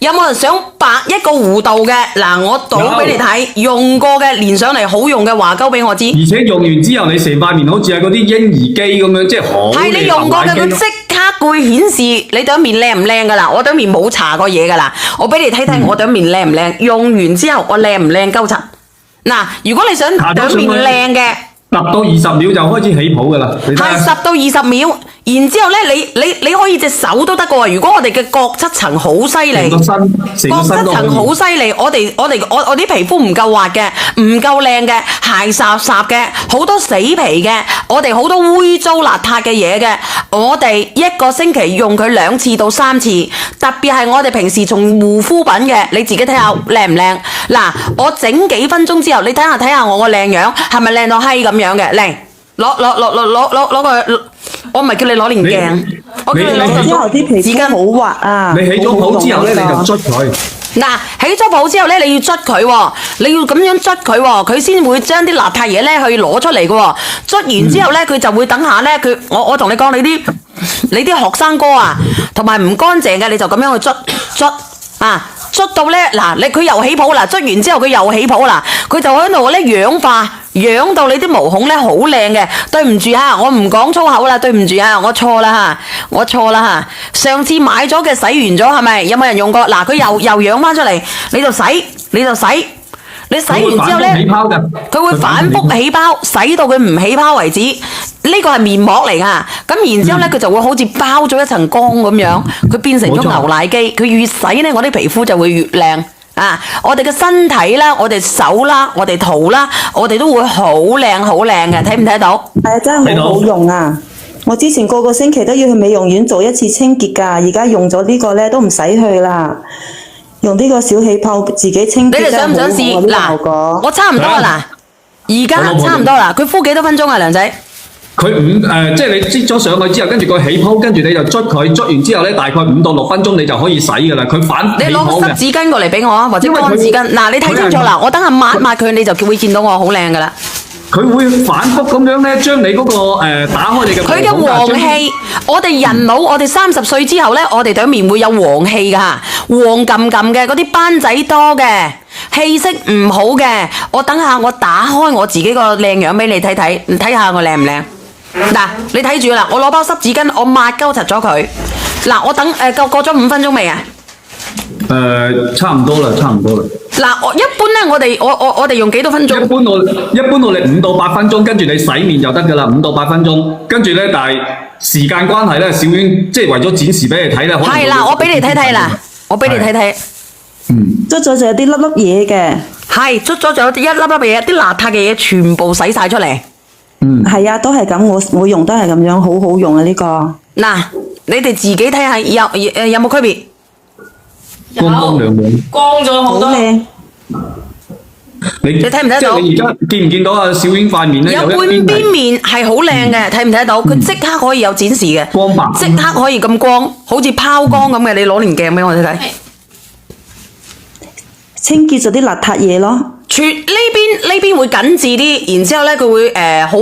有冇人想白一個弧度嘅？嗱，我倒俾你睇，用過嘅連上嚟好用嘅話鳩俾我知。而且用完之後，你成塊面好似係嗰啲嬰兒機咁樣，即係好。係你用過嘅，佢即刻會顯示你對面靚唔靚噶啦。我對面冇搽過嘢噶啦，我俾你睇睇我對面靚唔靚。用完之後我靚唔靚鳩柒？嗱，如果你想對面靚嘅。10到20秒就開始起泡噶啦，係10到20秒，然之後咧，你可以隻手都得噶喎。如果我哋嘅角質層好犀利，角質層好犀利，我啲皮膚唔夠滑嘅，唔夠靚嘅，鞋霎霎嘅，好多死皮嘅，我哋好多污糟邋遢嘅嘢嘅，我哋一個星期用佢2次到3次，特別係我哋平時從護膚品嘅，你自己睇下靚唔靚？嗱，我整幾分鐘之後，你睇下我個靚樣係咪靚到閪咁樣嘅？靚，攞個，我唔係叫你攞連鏡，我叫你攞之後啲皮膚好滑啊！你起咗泡之後咧，你就捽佢。嗱，起咗泡之後咧，你要捽佢喎，你要咁樣捽佢喎，佢先會將啲邋遢嘢咧去攞出嚟嘅喎。捽完之後咧，佢就會等下咧，我同你講，你啲學生哥啊，同埋唔乾淨嘅，你就咁樣去捽啊。捽到咧，嗱，佢又起泡啦，捽完之後佢又起泡啦，佢就喺度咧氧化，養到你啲毛孔咧好靚嘅。對唔住嚇，我唔講粗口啦，對唔住嚇，我錯啦嚇，上次買咗嘅洗完咗係咪？有冇人用過？嗱，佢又養翻出嚟，你就洗，你洗完之後咧，佢會反覆起泡，洗到佢唔起泡為止。呢個係面膜嚟噶，咁然之後咧，佢就會好似包咗一層光咁樣，佢變成咗牛奶機。佢越洗咧，我啲皮膚就會越靚啊！我哋嘅身體啦，我哋手啦，我哋肚啦，我哋都會好靚嘅，睇唔睇到？係啊，真係好好用啊！我之前個星期都要去美容院做1次清潔噶，而家用咗呢個咧都唔使去啦。用呢個小氣泡自己清潔，你哋想唔想試？嗱，我差唔多啦，而家差唔多啦。佢敷幾多分鐘啊，梁仔？佢即係你擠咗上去之後，跟住佢起泡，跟住你就捽佢，捽完之後咧，大概5到6分鐘你就可以洗噶啦。佢反起泡嘅。你攞濕紙巾過嚟俾我啊，或者乾紙巾。嗱，你睇清楚啦，我等下抹佢，你就會見到我好靚噶啦。佢會反覆咁樣咧，將你嗰個打開你嘅。佢嘅黃氣，我哋人老，我哋30歲之後咧，我哋對面會有黃氣噶，黃冚冚嘅嗰啲斑仔多嘅，氣色唔好嘅。我等下我打開我自己個靚樣俾你睇睇，你睇下我靚唔靚？嗱，你睇住啦，我攞包濕紙巾，我抹鳩實咗佢。嗱，我等過咗5分鐘未啊？差唔多啦。嗱，一般咧，我哋用幾多分鐘？一般我哋5到8分鐘，跟住你洗面就得噶啦，5到8分鐘。跟住咧，但係時間關係咧，小婉即係為咗展示俾你睇咧。係啦，我俾你睇睇啦，捽咗就有啲粒粒嘢嘅。係，捽咗就有啲一粒粒嘢，啲邋遢嘅嘢全部洗晒出嚟。係啊，都係咁，我用都係咁樣，好好用啊呢個。嗱，你哋自己睇下有冇區別？光亮亮，光咗好多。好靚。你睇唔睇到？即係你而家見唔見到啊？小婉塊面咧有半邊面係好靚嘅，睇唔睇到？佢即刻可以有展示嘅，光白，即刻可以咁光，好似拋光咁嘅。你攞連鏡俾我睇睇。清潔咗啲邋遢嘢咯。呢邊會緊緻啲，然之後咧佢會好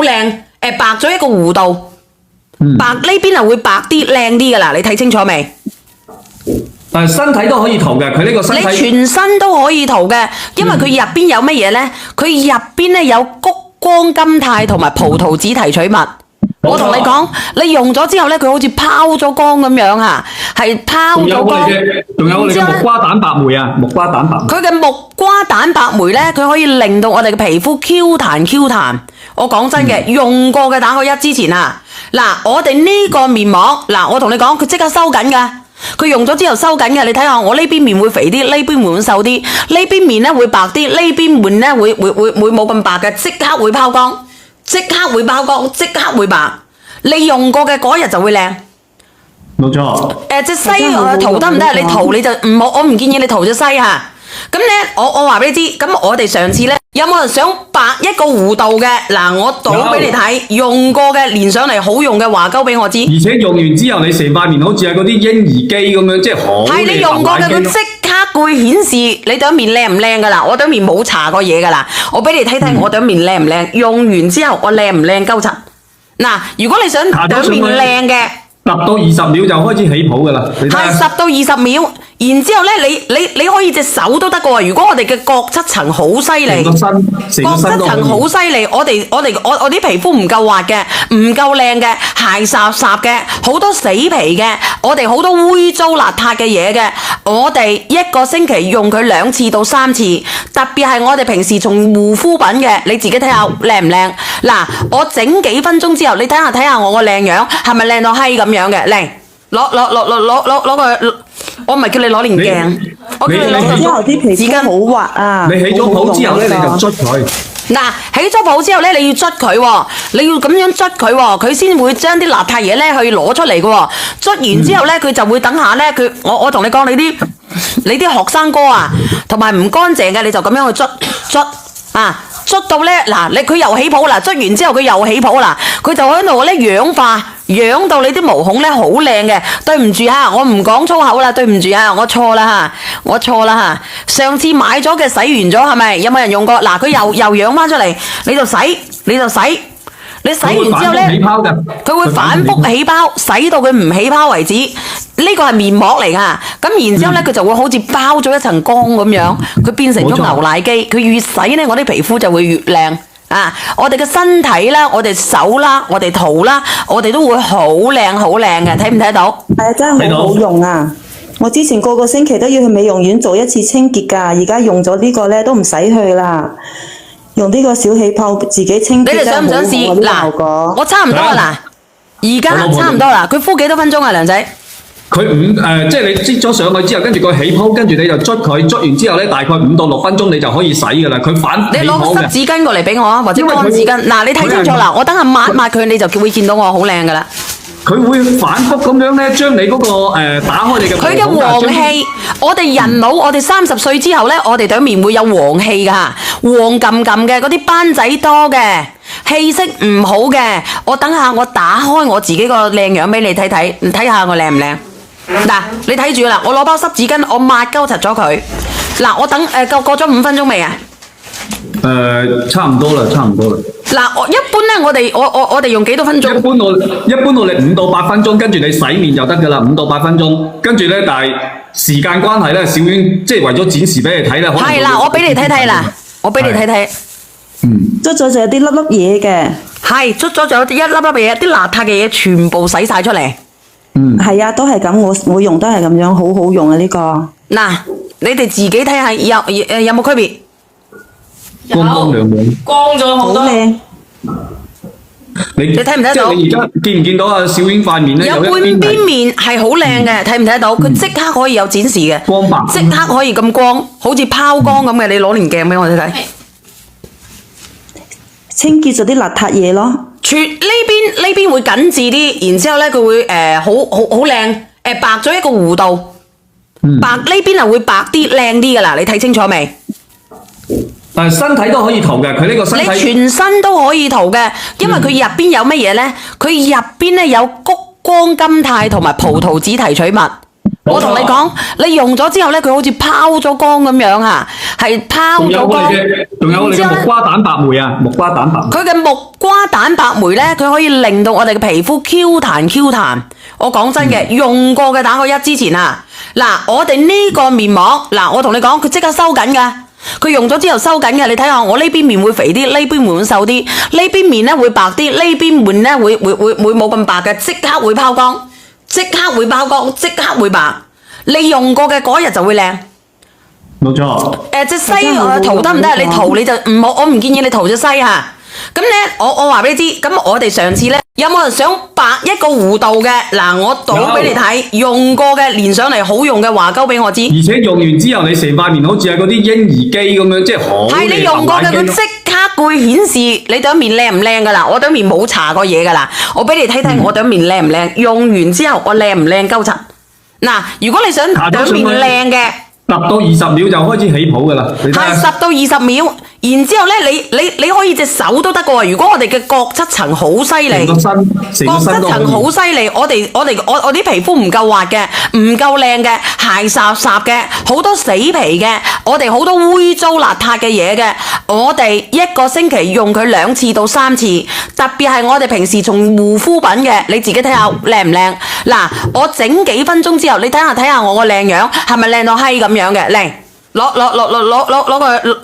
靚，白咗一個弧度，白呢邊係會白啲靚啲噶啦，你睇清楚未？但係身體都可以塗嘅，佢呢個身體你全身都可以塗嘅，因為佢入邊有乜嘢咧？佢入邊咧有谷胱甘肽同埋葡萄籽提取物。我同你講，你用咗之後咧，佢好似拋咗光咁樣啊，係拋咗光。仲有你嘅木瓜蛋白酶啊，木瓜蛋白酶。佢嘅木瓜蛋白酶咧，佢可以令到我哋嘅皮膚 Q 彈。我講真嘅，用過嘅打個1之前啊，嗱，我哋呢個面膜，嗱，我同你講，佢即刻收緊噶。佢用咗之後收緊嘅，你睇下我呢邊面會肥啲，呢邊面會瘦啲，呢邊面咧會白啲，呢邊面咧會冇咁白嘅，即刻會拋光。即刻會拋光，即刻會白。你用過嘅嗰日就會靚。冇錯。隻西塗得唔得？你塗你就唔好，我唔建議你塗隻西嚇。咁咧，我話俾你知，咁我哋上次咧，有冇人想白一個弧度嘅？嗱，我倒俾你睇，用過嘅連上嚟好用嘅話鳩俾我知。而且用完之後，你成塊面好似係嗰啲嬰兒機咁樣，即係好。係你用過嘅，佢即刻會顯示你對面靚唔靚噶啦。我對面冇搽過嘢噶啦，我俾你睇睇我對面靚唔靚。用完之後我靚唔靚鳩柒？嗱，如果你想對面靚嘅，到20秒就開始起泡㗎啦，你睇係下。10到20秒，然之後咧，你可以隻手都得嘅喎。如果我哋嘅角質層好犀利，成個身角質都可以層好犀利，我啲皮膚唔夠滑嘅，唔夠靚嘅，鞋霎霎嘅，好多死皮嘅，我哋好多污糟邋遢嘅嘢嘅，我哋一個星期用佢2次到3次，特別係我哋平時從護膚品嘅，你自己睇下靚唔靚？嗱，我整幾分鐘之後，你睇下我個靚樣係咪靚到閪咁樣嘅？靚，攞個。我唔係叫你攞連鏡，我叫你攞之後啲皮膚好滑啊！你起咗泡之後咧，你就捽佢。嗱，起咗泡之後咧，你要捽佢喎，你要咁樣捽佢喎，佢先會將啲邋遢嘢咧去攞出嚟嘅喎。捽完之後咧，佢就會等下咧，我同你講，你啲學生哥啊，同埋唔乾淨嘅，你就咁樣去捽啊，捽到咧嗱，佢又起泡啦，捽完之後佢又起泡啦，佢就喺度咧氧化。養到你啲毛孔咧好靚嘅，對唔住嚇，我唔講粗口啦，對唔住嚇，我錯啦嚇，上次買咗嘅洗完咗係咪？有冇人用過？嗱，佢又養翻出嚟，你就洗，你洗完之後咧，佢會反覆起泡，洗到佢唔起泡為止。呢個係面膜嚟㗎，咁然之後咧，佢就會好似包咗一層光咁樣，佢變成咗牛奶機。佢越洗咧，我啲皮膚就會越靚。啊！我哋嘅身體啦，我哋手啦，我哋肚啦，我哋都會好靚嘅，睇唔睇到？係啊，真係好好用啊！我之前個星期都要去美容院做1次清潔㗎，而家用咗呢個咧都唔使去啦，用呢個小氣泡自己清潔。你哋想唔想試？嗱，我差唔多啦，而家差唔多啦。佢敷幾多分鐘啊，梁仔？佢即係你擠咗上去之後，跟住佢起泡，跟住你就捽佢，捽完之後咧，大概5到6分鐘你就可以洗㗎啦。佢反你攞個濕紙巾過嚟俾我啊，或者乾紙巾。嗱，你睇清楚啦，我等下抹佢，你就會見到我好靚㗎啦。佢會反覆咁樣咧，將你嗰個打開你嘅。佢嘅黃氣，我哋人老，我哋30歲之後咧，我哋對面會有黃氣㗎，黃冚冚嘅嗰啲斑仔多嘅，氣色唔好嘅。我等下我打開我自己個靚樣俾你睇睇，睇下我靚唔靚？嗱，你睇住啦，我攞包濕紙巾，我抹鳩柒咗佢。嗱，我等過咗5分鐘未啊？差唔多啦。嗱，一般咧，我哋用幾多分鐘？一般我哋5到8分鐘，跟住你洗面就得㗎啦，5到8分鐘。跟住咧，但係時間關係咧，小娟即係為咗展示俾你睇咧，可能係啦，我俾你睇睇啦，捽咗就有啲粒粒嘢嘅。係捽咗就有一粒粒嘢，啲邋遢嘅嘢全部洗晒出嚟。係啊，都係咁，我用都係咁樣，好好用啊呢個。嗱，你哋自己睇下有冇區別？光亮亮，光咗好多。好靚。你睇唔睇到？即係你而家見唔見到啊？小娟塊面咧有半邊面係好靚嘅，睇唔睇得到？佢即刻可以有展示嘅，光白，即刻可以咁光，好似拋光咁嘅。你攞連鏡俾我睇睇。清潔咗啲邋遢嘢咯。呢邊會緊緻啲，然之後咧佢會好靚，白咗一個弧度，白呢邊係會白啲靚啲噶啦，你睇清楚未？身體都可以塗嘅，佢呢個身體你全身都可以塗嘅，因為佢入邊有乜嘢咧？佢入邊咧有谷胱甘肽同埋葡萄籽提取物。我同你講，你用咗之後咧，佢好似拋咗光咁樣啊，係拋咗光。仲有我哋嘅木瓜蛋白酶啊，木瓜蛋白。佢嘅木瓜蛋白酶咧，佢可以令到我哋嘅皮膚 Q 彈。我講真嘅，用過嘅打個1之前啊，嗱，我哋呢個面膜，嗱，我同你講，佢即刻收緊㗎。佢用咗之後收緊嘅，你睇下我呢邊面會肥啲，呢邊面會瘦啲，呢邊面咧會白啲，呢邊面咧會冇咁白嘅，即刻會拋光，即刻會白。你用過嘅嗰日就會靚。冇錯。隻西塗得唔得啊？你塗你就唔好，我唔建議你塗隻西嚇。咁咧，我話俾你知，咁我哋上次咧有冇人想白一個弧度嘅？嗱，我倒俾你睇，用過嘅連上嚟好用嘅話鳩俾我知。而且用完之後，你成塊面好似係嗰啲嬰兒機咁樣，即係好。係你用過嘅，佢即刻會顯示你對面靚唔靚噶啦。我對面冇搽過嘢噶啦，我俾你睇睇我對面靚唔靚。用完之後我靚唔靚鳩柒？嗱，如果你想對面靚嘅。 10到20秒就開始起泡㗎啦，你睇下。係10到20秒，然之後咧，你可以隻手都得嘅喎。如果我哋嘅角質層好犀利，成個身角質層好犀利，我啲皮膚唔夠滑嘅，唔夠靚嘅，鞋霎霎嘅，好多死皮嘅，我哋好多污糟邋遢嘅嘢嘅，我哋一個星期用佢2次到3次，特別係我哋平時從護膚品嘅，你自己睇下靚唔靚？嗱，我整幾分鐘之後，你睇下我個靚樣係咪靚到閪咁樣嘅？嚟攞個。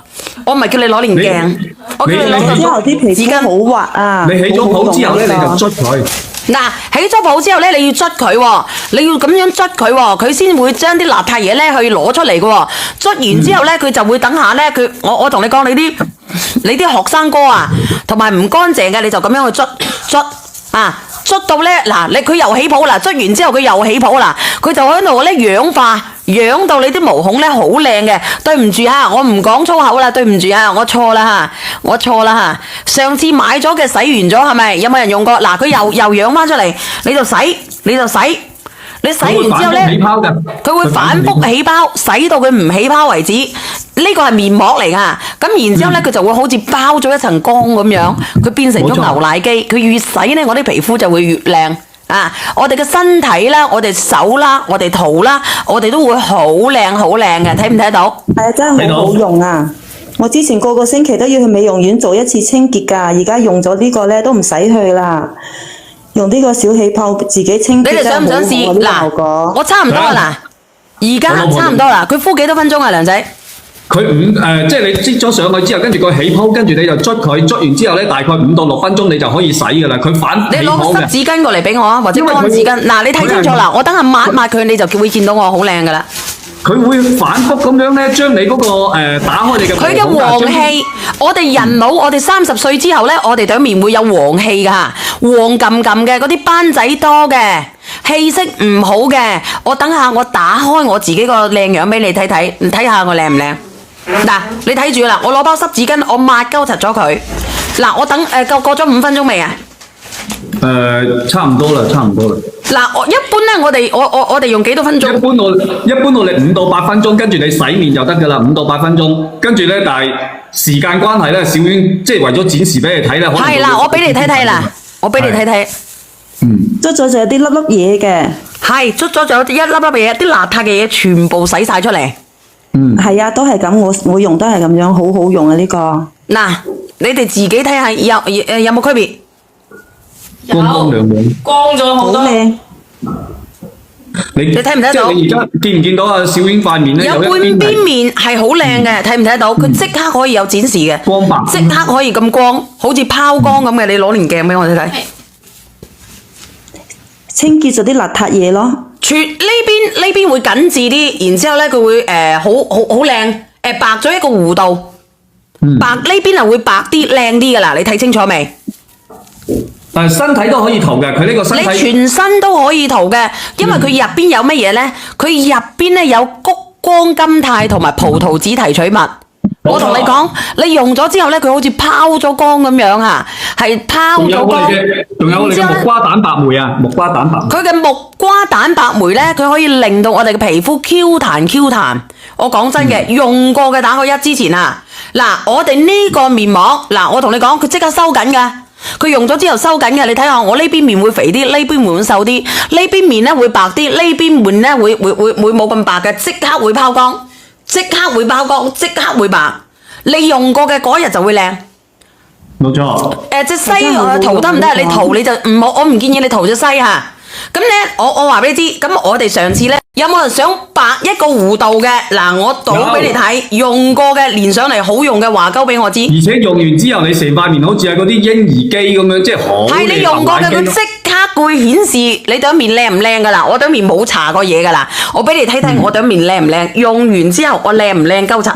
我唔係叫你攞連鏡，我叫你攞之後啲皮膚好滑啊！你起咗泡之後咧，你就捽佢。嗱，起咗泡之後咧，你要捽佢喎，你要咁樣捽佢喎，佢先會將啲邋遢嘢咧去攞出嚟嘅喎。捽完之後咧，佢就會等下咧，我同你講，你啲學生哥啊，同埋唔乾淨嘅，你就咁樣去捽啊。捽到咧，嗱，佢又起泡啦，捽完之後佢又起泡啦，佢就喺度咧氧化，養到你啲毛孔咧好靚嘅。對唔住嚇，我唔講粗口啦，對唔住啊，我錯啦嚇，上次買咗嘅洗完咗係咪？有冇人用過？嗱，佢又養翻出嚟，你就洗。你洗完之後咧，佢會反覆起泡，洗到佢唔起泡為止。呢個係面膜嚟噶，咁然之後咧，佢就會好似包咗一層光咁樣，佢變成咗牛奶機。佢越洗咧，我啲皮膚就會越靚啊！我哋嘅身體啦，我哋手啦，我哋肚啦，我哋都會好靚嘅，睇唔睇到？係啊，真係好好用啊！我之前個個星期都要去美容院做1次清潔噶，而家用咗呢個咧都唔使去啦。用呢個小氣泡自己清潔，你哋想唔想試？嗱，我差唔多啦，而家差唔多啦。佢敷幾多分鐘啊，梁仔？佢即係你擠咗上去之後，跟住佢起泡，跟住你就捽佢，捽完之後咧，大概5到6分鐘你就可以洗噶啦。佢反起泡嘅。你攞個濕紙巾過嚟俾我啊，或者乾紙巾。嗱，你睇清楚啦，我等下抹佢，你就會見到我好靚噶啦。佢會反覆咁樣咧，將你嗰個打開你嘅。佢嘅黃氣，我哋人老，我哋30歲之後咧，我哋對面會有黃氣噶，黃冚冚嘅嗰啲斑仔多嘅，氣色唔好嘅。我等下我打開我自己個靚樣俾你睇睇，你睇下我靚唔靚？嗱，你睇住啦，我攞包濕紙巾，我抹鳩實咗佢。嗱，我等過咗5分鐘未啊？差唔多啦。嗱，一般咧，我哋用幾多分鐘？一般我哋5到8分鐘，跟住你洗面就得噶啦，5到8分鐘。跟住咧，但係時間關係咧，小娟即係為咗展示俾你睇咧，係啦，我俾你睇睇啦，我俾你睇睇。捽咗就有啲粒粒嘢嘅。係，捽咗就有一粒粒嘢，啲邋遢嘅嘢全部洗晒出嚟。係啊，都係咁，我用都係咁樣，好好用啊呢個。嗱，你哋自己睇下有冇區別？光亮嘅，光咗好多。你睇唔睇到？即係你而家見唔見到啊？小英塊面咧有半邊面係好靚嘅，睇唔睇得到？佢即刻可以有展示嘅，光白，即刻可以咁光，好似拋光咁嘅。你攞連鏡俾我睇睇，清潔咗啲邋遢嘢咯。呢邊會緊緻啲，然之後咧佢會好靚，白咗一個弧度，白呢邊係會白啲靚啲噶啦。你睇清楚未？但係身體都可以塗嘅，佢呢個身體你全身都可以塗嘅，因為佢入邊有乜嘢咧？佢入邊咧有谷胱甘肽同埋葡萄籽提取物。我同你講，你用咗之後咧，佢好似拋咗光咁樣啊，係拋咗光。仲有我哋嘅木瓜蛋白酶啊，木瓜蛋白。佢嘅木瓜蛋白酶咧，佢可以令到我哋嘅皮膚 Q 彈。我講真嘅，用過嘅打個1之前啊，嗱，我哋呢個面膜，嗱，我同你講，佢即刻收緊㗎。佢用咗之後收緊嘅，你睇下我呢邊面會肥啲，呢邊面會瘦啲，呢邊面咧會白啲，呢邊面咧會冇咁白嘅，即刻會拋光，即刻會拋光，即刻會白。你用過嘅嗰日就會靚。冇錯。隻西塗得唔得？你塗你就唔好，我唔建議你塗隻西嚇。咁咧，我話俾你知，咁我哋上次咧，有冇人想白一個弧度嘅？嗱，我倒俾你睇，用過嘅連上嚟好用嘅話鳩俾我知。而且用完之後，你成塊面好似係嗰啲嬰兒機咁樣，即係好。係你用過嘅，佢即刻會顯示你對面靚唔靚噶啦。我對面冇搽過嘢噶啦，我俾你睇睇我對面靚唔靚。用完之後我靚唔靚鳩柒？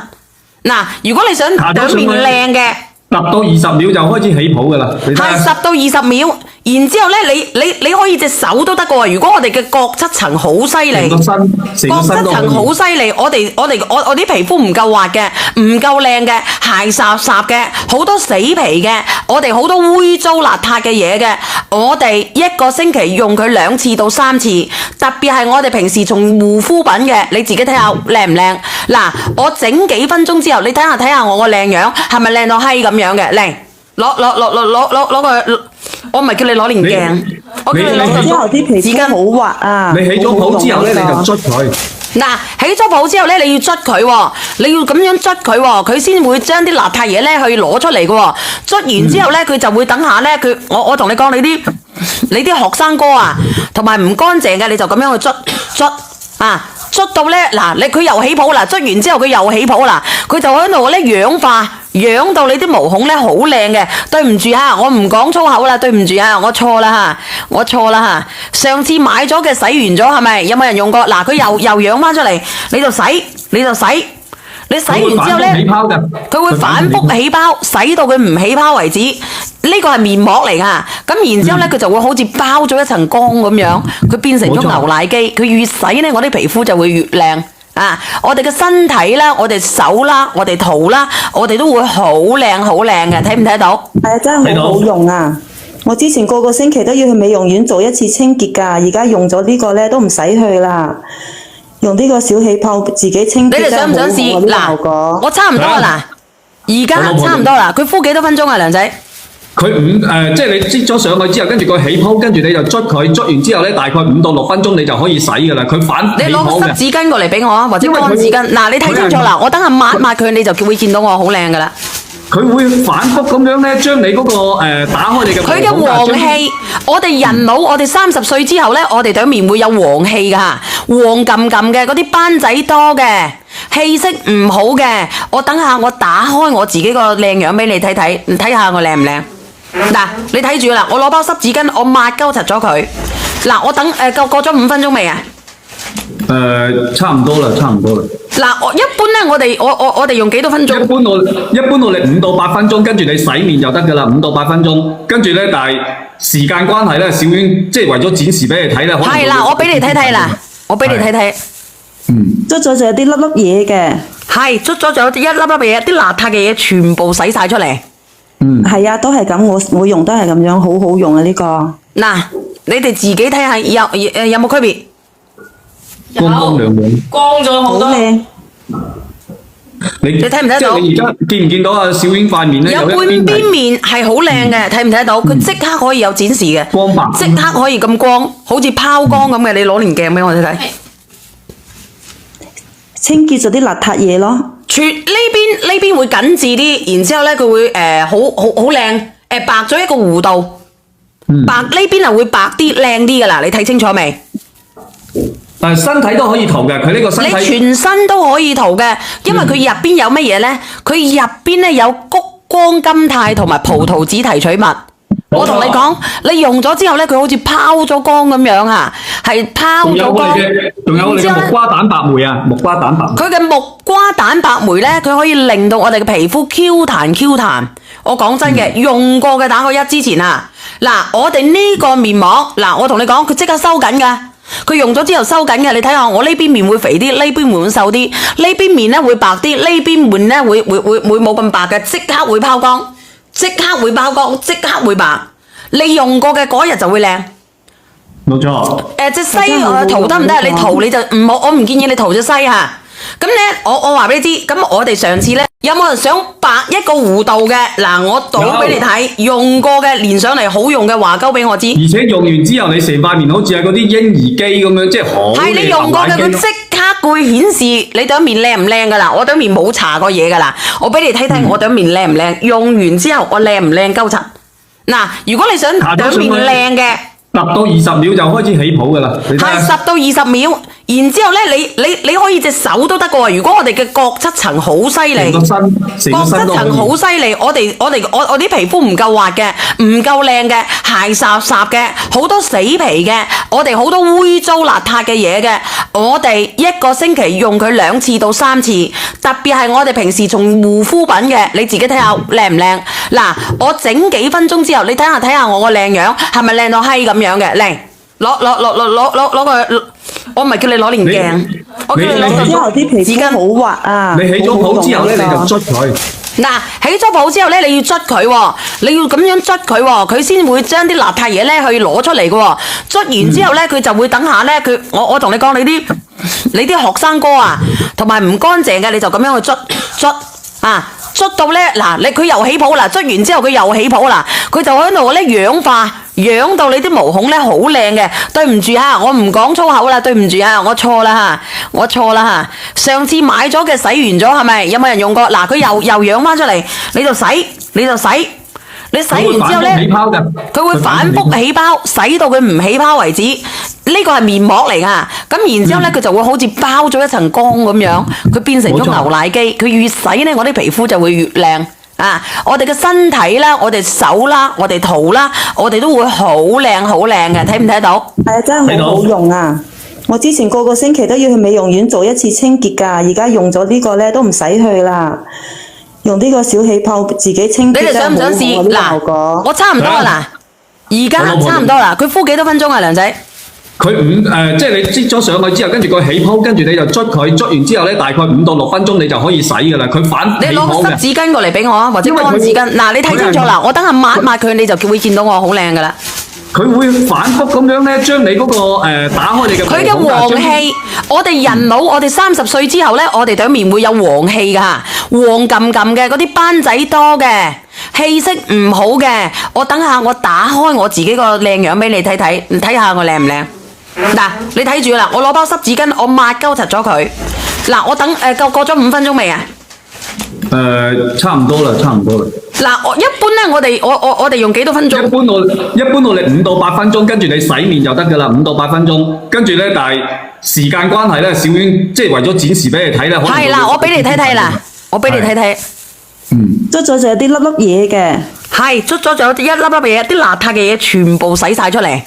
嗱，如果你想對面靚嘅， 10到20秒就開始起泡噶啦。係10到20秒。然之後咧，你可以隻手都得嘅喎。如果我哋嘅角質層好犀利，成個身角質層好犀利，我啲皮膚唔夠滑嘅，唔夠靚嘅，鞋霎霎嘅，好多死皮嘅，我哋好多污糟邋遢嘅嘢嘅，我哋一個星期用佢2次到3次，特別係我哋平時從護膚品嘅，你自己睇下靚唔靚？嗱，我整幾分鐘之後，你睇下我個靚樣係咪靚到閪咁樣嘅？靚，攞個。我唔係叫你攞連鏡，我叫你攞之後啲皮膚好滑啊！你起咗泡之後咧，你就捽佢。嗱，起咗泡之後咧，你要捽佢喎，你要咁樣捽佢喎，佢先會將啲邋遢嘢咧去攞出嚟嘅喎。捽完之後咧，佢就會等下咧，我同你講，你啲學生哥啊，同埋唔乾淨嘅，你就咁樣去捽啊。捽到咧，嗱，佢又起泡啦，捽完之後佢又起泡啦，佢就喺度咧氧化，養到你啲毛孔咧好靚嘅。對唔住嚇，我唔講粗口啦，對唔住嚇，我錯啦嚇，上次買咗嘅洗完咗係咪？有冇人用過？嗱，佢又養翻出嚟，你就洗，你洗完之後咧，佢會反覆起泡，洗到佢唔起泡為止。呢個係面膜嚟噶，咁然之後咧，佢就會好似包咗一層光咁樣，佢變成咗牛奶機。佢越洗咧，我啲皮膚就會越靚啊！我哋嘅身體啦，我哋手啦，我哋肚啦，我哋都會好靚嘅，睇唔睇到？係啊，真係好好用啊！我之前個星期都要去美容院做1次清潔㗎，而家用咗呢個咧都唔使去啦。用呢個小氣泡自己清潔，你哋想唔想試？嗱，我差唔多啦，而家差唔多啦。佢敷幾多分鐘啊，梁仔？佢即係你擠咗上去之後，跟住個起泡，跟住你就捽佢，捽完之後咧，大概5到6分鐘你就可以洗㗎啦。佢反起泡嘅。你攞個濕紙巾過嚟俾我啊，或者乾紙巾。嗱，你睇清楚啦，我等下抹佢，你就會見到我好靚㗎啦。佢會反覆咁樣咧，將你嗰個打開你嘅。佢嘅黃氣，我哋人老，我哋30歲之後咧，我哋對面會有黃氣㗎嚇，黃冚冚嘅嗰啲斑仔多嘅，氣色唔好嘅。我等下我打開我自己個靚樣俾你睇睇，你睇下我靚唔靚？嗱，你睇住啦，我攞包濕紙巾，我抹鳩實咗佢。嗱，我等過咗5分鐘未啊？差唔多啦。嗱，一般咧，我哋用幾多分鐘？一般我哋5到8分鐘，跟住你洗面就得噶啦，5到8分鐘。跟住咧，但係時間關係咧，小婉即係為咗展示俾你睇咧，係啦，我俾你睇睇啦，我俾你睇睇。捽咗就有啲粒粒嘢嘅。係，捽咗就有一粒粒嘢，啲邋遢嘅嘢全部洗晒出嚟。係啊，都係咁，我用都係咁樣，好好用啊呢個。嗱，你哋自己睇下有冇區別？光亮亮，光咗好多。好靚。你睇唔睇到？你而家見唔見到啊？小婉塊面咧有半邊面係好靚嘅，睇唔睇到？佢即刻可以有展示嘅，光白，即刻可以咁光，好似拋光咁嘅。你攞連鏡俾我睇睇。清潔咗啲邋遢嘢咯。呢邊會緊緻啲，然之後咧佢會好靚，白咗一個弧度，白呢邊係會白啲靚啲噶啦，你睇清楚未？身體都可以塗嘅，佢呢個身體你全身都可以塗嘅，因為佢入邊有乜嘢咧？佢入邊咧有谷胱甘肽同埋葡萄籽提取物。我同你講，你用咗之後咧，佢好似拋咗光咁樣啊，係拋咗光。仲有我哋嘅木瓜蛋白酶啊，木瓜蛋白。佢嘅木瓜蛋白酶咧，佢可以令到我哋嘅皮膚 Q 彈。我講真嘅，用過嘅打個1之前啊，嗱，我哋呢個面膜，嗱，我同你講，佢即刻收緊㗎。佢用咗之後收緊嘅，你睇下我呢邊面會肥啲，呢邊面會瘦啲，呢邊面咧會白啲，呢邊面咧會冇咁白嘅，即刻會拋光，即刻會拋光，即刻會白。你用過嘅嗰日就會靚。冇錯。隻西塗得唔得？你塗你就唔好，我唔建議你塗隻西嚇。咁咧，我話俾你知，咁我哋上次咧有冇人想白一個弧度嘅？嗱，我倒俾你睇，用過嘅連上嚟好用嘅話鳩俾我知。而且用完之後，你成塊面好似係嗰啲嬰兒機咁樣，即係好。係你用過嘅，佢即刻會顯示你對面靚唔靚噶啦。我對面冇搽過嘢噶啦，我俾你睇睇我對面靚唔靚。用完之後我靚唔靚鳩柒。嗱，如果你想對面靚嘅，到20秒就開始起泡噶啦，你睇下係10到20秒，然之後咧，你可以隻手都得嘅喎。如果我哋嘅角質層好犀利，成角個身都可以質層好犀利，我啲皮膚唔夠滑嘅，唔夠靚嘅，鞋霎霎嘅，好多死皮嘅，我哋好多污糟邋遢嘅嘢嘅，我哋一個星期用佢2次到3次，特別係我哋平時從護膚品嘅，你自己睇下靚唔靚？嗱，我整幾分鐘之後，你睇下我個靚樣係咪靚到閪咁樣嘅？靚，攞個，我唔係叫你攞連鏡，我叫你攞之後啲皮膚好滑啊！你起咗泡之後咧，你就捽佢。嗱，起咗泡之後咧，你要捽佢喎，你要咁樣捽佢喎，佢先會將啲邋遢嘢咧去攞出嚟嘅喎。捽完之後咧，佢就會等下咧，我同你講，你啲學生哥啊，同埋唔乾淨嘅，你就咁樣去捽啊，捽到咧嗱，佢又起泡啦，捽完之後佢又起泡啦，佢就喺度咧氧化。養到你啲毛孔咧好靚嘅，對唔住嚇，我唔講粗口啦，對唔住嚇，我錯啦嚇，上次買咗嘅洗完咗係咪？有冇人用過？嗱，佢又養翻出嚟，你就洗，你洗完之後咧，佢會反覆起泡，洗到佢唔起泡為止。呢個係面膜嚟噶，咁然之後咧，佢就會好似包咗一層光咁樣，佢變成咗牛奶機。佢越洗咧，我啲皮膚就會越靚。啊！我哋嘅身體啦，我哋手啦，我哋肚啦，我哋都會好靚嘅，睇唔睇到？係啊，真係好好用啊！我之前個星期都要去美容院做1次清潔㗎，而家用咗呢個咧都唔使去啦，用呢個小氣泡自己清潔。你哋想唔想試？嗱，我差唔多啦，而家差唔多啦。佢敷幾多分鐘啊，梁仔？佢即係你擠咗上去之後，跟住佢起泡，跟住你就捽佢，捽完之後咧，大概5到6分鐘你就可以洗噶啦。佢反起泡嘅。你攞濕紙巾過嚟俾我啊，或者乾紙巾。嗱，你睇清楚啦，我等下抹佢，你就會見到我好靚噶啦。佢會反覆咁樣咧，將你嗰個打開你嘅。佢嘅黃氣，我哋人老，我哋30歲之後咧，我哋對面會有黃氣噶，黃冚冚嘅嗰啲斑仔多嘅，氣色唔好嘅。我等下我打開我自己個靚樣俾你睇睇，你睇下我靚唔靚？嗱，你睇住啦，我攞包濕紙巾，我抹鳩柒咗佢。嗱，我等過咗5分鐘未啊？差唔多啦。嗱，一般咧，我哋用幾多分鐘？一般我哋5到8分鐘，跟住你洗面就得噶啦，5到8分鐘。跟住咧，但係時間關係咧，小娟即係為咗展示俾你睇咧。係啦，我俾你睇睇啦，捽咗就有啲粒粒嘢嘅。係，捽咗就有一粒粒嘢，啲邋遢嘅嘢全部洗晒出嚟。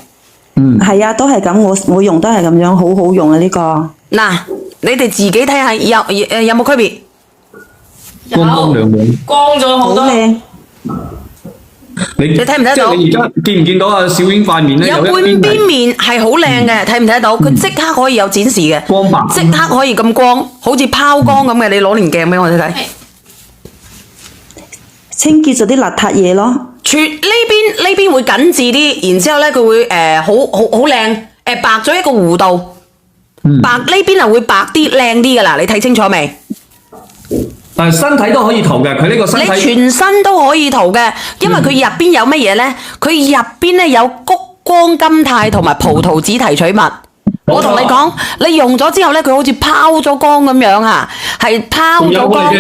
係啊，都係咁，我用都係咁樣，好好用啊呢個。嗱，你哋自己睇下有冇區別？光亮亮，光咗好多。好靚。你睇唔睇到？即係你而家見唔見到啊？小英塊面咧有半邊面係好靚嘅，睇唔睇到？佢即刻可以有展示嘅，光白，即刻可以咁光，好似拋光咁嘅。你攞連鏡俾我睇睇。清潔咗啲邋遢嘢咯。呢邊會緊緻啲，然之後咧佢會好靚，白咗一個弧度，白呢邊係會白啲靚啲噶啦，你睇清楚未？但係身體都可以塗嘅，佢呢個身體你全身都可以塗嘅，因為佢入邊有乜嘢咧？佢入邊咧有谷胱甘肽同埋葡萄籽提取物。我同你講，你用咗之後咧，佢好似拋咗光咁樣啊，係拋咗光。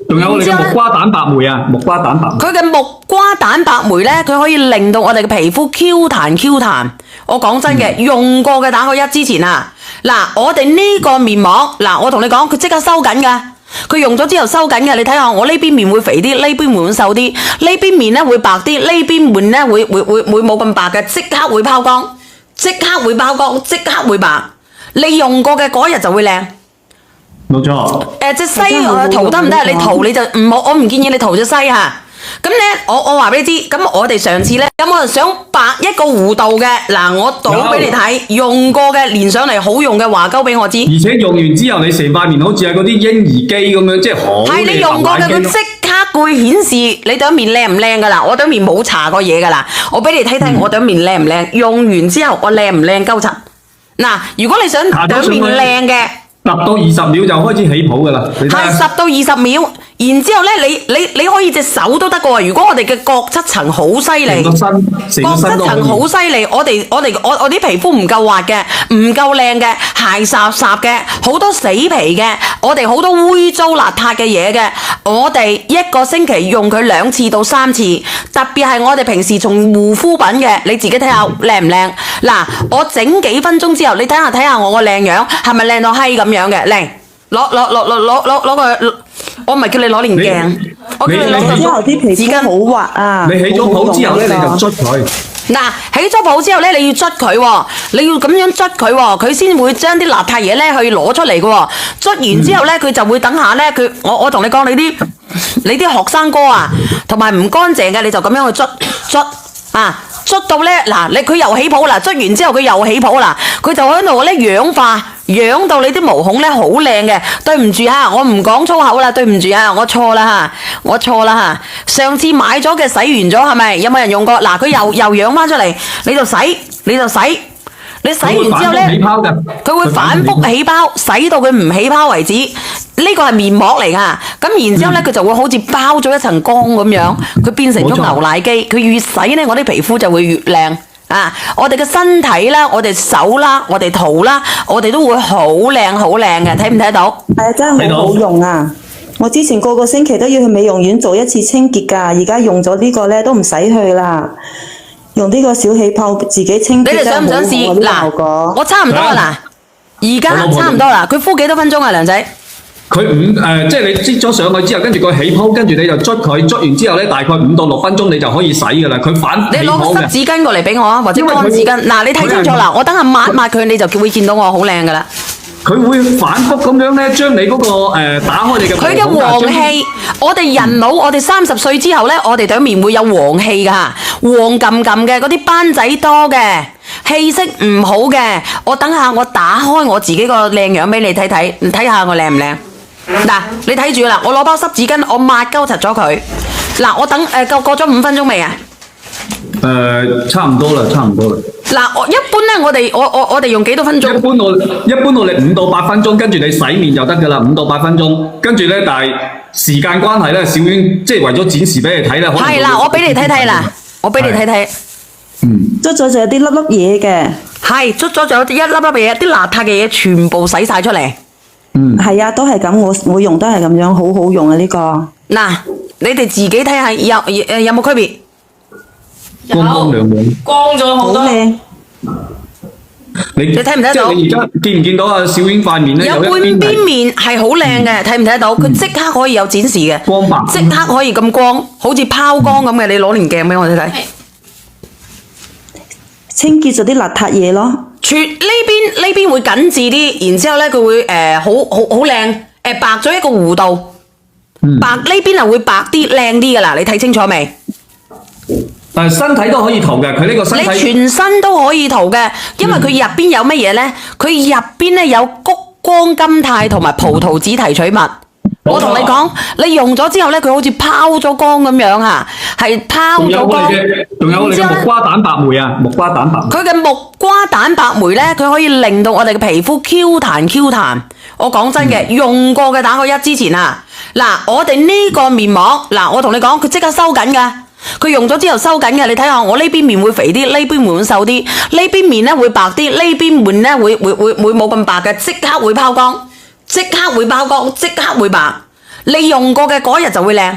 仲有我哋嘅木瓜蛋白酶啊，木瓜蛋白。佢嘅木瓜蛋白酶咧，佢可以令到我哋嘅皮膚 Q 彈。我講真嘅，用過嘅打個1之前啊，嗱，我哋呢個面膜，嗱，我同你講，佢即刻收緊噶。佢用咗之後收緊嘅，你睇下我呢邊面會肥啲，呢邊面會瘦啲，呢邊面咧會白啲，呢邊面咧會冇咁白嘅，即刻會拋光。即刻會拋光，即刻會白。你用過嘅嗰日就會靚。冇錯。隻西塗得唔得？你塗你就唔好，我唔建議你塗隻西嚇。咁咧，我話俾你知，咁我哋上次咧，咁我就想白一個弧度嘅，嗱，我倒俾你睇，用過嘅連上嚟好用嘅話鳩俾我知。而且用完之後，你成塊面好似係嗰啲嬰兒機咁樣，即係好。係你用過嘅，佢即刻會顯示你對面靚唔靚噶啦。我對面冇搽過嘢噶啦，我俾你睇睇我對面靚唔靚。用完之後我靚唔靚鳩柒。嗱，如果你想對面靚嘅，到20秒就開始起泡㗎啦，你睇係下。10到20秒，然之後咧，你可以隻手都得嘅喎。如果我哋嘅角質層好犀利，成個身角質層好犀利，我啲皮膚唔夠滑嘅，唔夠靚嘅，鞋霎霎嘅，好多死皮嘅，我哋好多污糟邋遢嘅嘢嘅，我哋一個星期用佢2次到3次，特別係我哋平時從護膚品嘅，你自己睇下靚唔靚？嗱，我整幾分鐘之後，你睇下我個靚樣係咪靚到閪咁樣嘅？靚，攞個。我唔係叫你攞連鏡，我叫你攞個之後啲皮膚好滑啊！你起咗泡之後咧，你就捽佢。嗱，起咗泡之後咧，你要捽佢喎，你要咁樣捽佢喎，佢先會將啲邋遢嘢咧去攞出嚟嘅喎。捽完之後咧，佢就會等下咧，我同你講，你啲學生哥啊，同埋唔乾淨嘅，你就咁樣去捽啊，捽到咧嗱，佢又起泡啦，捽完之後佢又起泡啦，佢就喺度咧氧化。養到你啲毛孔咧好靚嘅，對唔住嚇，我唔講粗口啦，對唔住啊，我錯啦嚇，上次買咗嘅洗完咗係咪？有冇人用過？嗱，佢又養翻出嚟，你就洗，你洗完之後咧，佢會反覆起泡，洗到佢唔起泡為止。呢個係面膜嚟㗎，咁然之後咧，佢就會好似包咗一層光咁樣，佢變成咗牛奶機。佢越洗咧，我啲皮膚就會越靚。啊！我哋嘅身體啦，我哋手啦，我哋肚啦，我哋都會好靚嘅，睇唔睇到？係啊，真係好好用啊！我之前個星期都要去美容院做1次清潔㗎，而家用咗呢個咧都唔使去啦，用呢個小氣泡自己清潔。你哋想唔想試？嗱，我差唔多啦，而家差唔多啦。佢敷幾多分鐘啊，梁仔？佢即係你擠咗上去之後，跟住佢起泡，跟住你就捽佢，捽完之後咧，大概5到6分鐘你就可以洗㗎啦。佢反你攞個濕紙巾過嚟俾我啊，或者乾紙巾。嗱，你睇清楚啦，我等下抹佢，你就會見到我好靚㗎啦。佢會反覆咁樣咧，將你嗰個打開你嘅。佢嘅黃氣，我哋人老，我哋30歲之後咧，我哋對面會有黃氣㗎，黃冚冚嘅嗰啲斑仔多嘅，氣色唔好嘅。我等下我打開我自己個靚樣俾你睇睇，你睇下我靚唔靚？嗱，你睇住啦，我攞包濕紙巾，我抹鳩柒咗佢。嗱，我等過咗5分鐘未啊？差唔多啦。嗱，一般咧，我哋用幾多分鐘？一般我哋5到8分鐘，跟住你洗面就得㗎啦。5到8分鐘，跟住咧，但係時間關係咧，小娟即係為咗展示俾你睇咧，係啦，我俾你睇睇啦，我俾你睇睇。捽咗就有啲粒粒嘢嘅。係，捽咗就有一粒粒嘢，啲邋遢嘅嘢全部洗晒出嚟。係啊，都係咁，我用都係咁樣，好好用啊呢個。嗱，你哋自己睇下有冇區別？光亮亮，光咗好多。好靚。你睇唔睇到？即係你而家見唔見到啊？小娟塊面咧有半邊面係好靚嘅，睇唔睇得到？佢即刻可以有展示嘅，光白，即刻可以咁光，好似拋光咁嘅。你攞連鏡俾我睇睇。清潔咗啲邋遢嘢咯。呢邊會緊緻啲，然之後咧佢會好靚，白咗一個弧度，白呢邊係會白啲靚啲㗎啦，你睇清楚未？身體都可以塗嘅，佢呢個身體你全身都可以塗嘅，因為佢入邊有乜嘢咧？佢入邊咧有谷胱甘肽同埋葡萄籽提取物。我同你講，你用咗之後咧，佢好似拋咗光咁樣啊，係拋咗光。仲有我哋嘅木瓜蛋白酶啊，木瓜蛋白。佢嘅木瓜蛋白酶咧，佢可以令到我哋嘅皮膚 Q 彈。我講真嘅，用過嘅打個1之前啊，嗱，我哋呢個面膜，嗱，我同你講，佢即刻收緊㗎。佢用咗之後收緊嘅，你睇下我呢邊面會肥啲，呢邊面會瘦啲，呢邊面咧會白啲，呢邊面咧會冇咁白嘅，即刻會拋光，即刻會拋光，即刻會白。你用過嘅嗰日就會靚。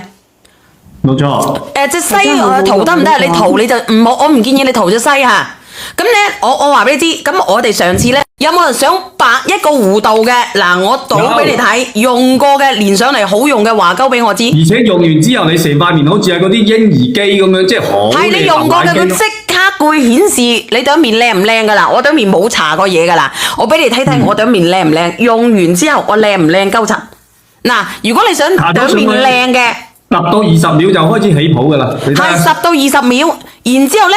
冇錯。隻西塗得唔得？你塗你就唔好，我唔建議你塗隻西嚇。咁咧，我話俾你知，咁我哋上次咧有冇人想白一個弧度嘅？嗱，我倒俾你睇，用過嘅連上嚟好用嘅話鳩俾我知。而且用完之後，你成塊面好似係嗰啲嬰兒機咁樣，即係好。係你用過嘅，佢即刻會顯示你對面靚唔靚噶啦。我對面冇搽過嘢噶啦，我俾你睇睇我對面靚唔靚。用完之後我靚唔靚鳩柒？嗱，如果你想對面靚嘅。 10到20秒就開始起泡㗎啦，你睇下。係10到20秒，然之後咧，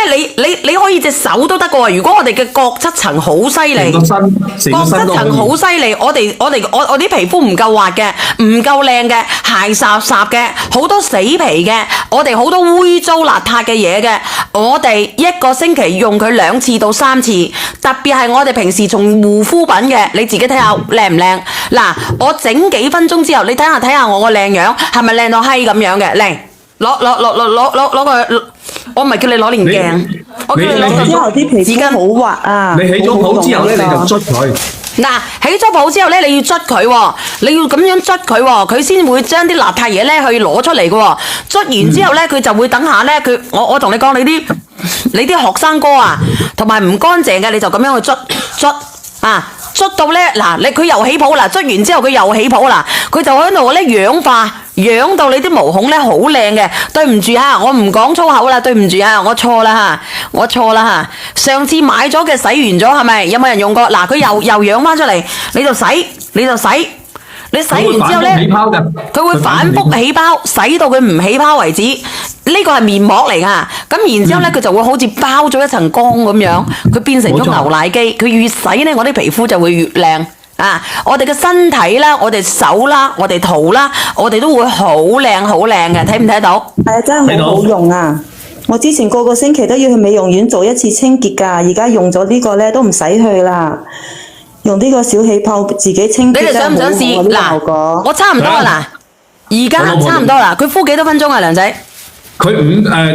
你可以隻手都得嘅喎。如果我哋嘅角質層好犀利，成個身角質層好犀利，我啲皮膚唔夠滑嘅，唔夠靚嘅，鞋霎霎嘅，好多死皮嘅，我哋好多污糟邋遢嘅嘢嘅，我哋一個星期用佢2次到3次，特別係我哋平時從護膚品嘅，你自己睇下靚唔靚？嗱，我整幾分鐘之後，你睇下我個靚樣係咪靚到閪咁樣嘅？靚，攞個。我唔係叫你攞連鏡，我叫你攞個之後啲皮膚好滑啊！你起咗泡之後咧，你就捽佢。嗱，起咗泡之後咧，你要捽佢喎，你要咁樣捽佢喎，佢先會將啲邋遢嘢咧去攞出嚟嘅喎。捽完之後咧，佢就會等下咧，我同你講，你啲學生哥啊，同埋唔乾淨嘅，你就咁樣去捽啊。捽到咧，嗱，佢又起泡啦，捽完之後佢又起泡啦，佢就喺度咧氧化，養到你啲毛孔咧好靚嘅。對唔住嚇，我唔講粗口啦，對唔住嚇，我錯啦嚇，上次買咗嘅洗完咗係咪？有冇人用過？嗱，佢又養翻出嚟，你就洗。你洗完之後咧，佢會反覆起泡，洗到佢唔起泡為止。呢個係面膜嚟噶，咁然之後咧，佢就會好似包咗一層光咁樣，佢變成咗牛奶機。佢越洗咧，我啲皮膚就會越靚啊！我哋嘅身體啦，我哋手啦，我哋肚啦，我哋都會好靚嘅，睇唔睇到？係啊，真係好好用啊！我之前個個星期都要去美容院做1次清潔㗎，而家用咗呢個咧都唔使去啦。用呢個小氣泡自己清潔，你哋想唔想試？嗱，我差唔多啦，而家差唔多啦。佢敷幾多分鐘啊，梁仔？佢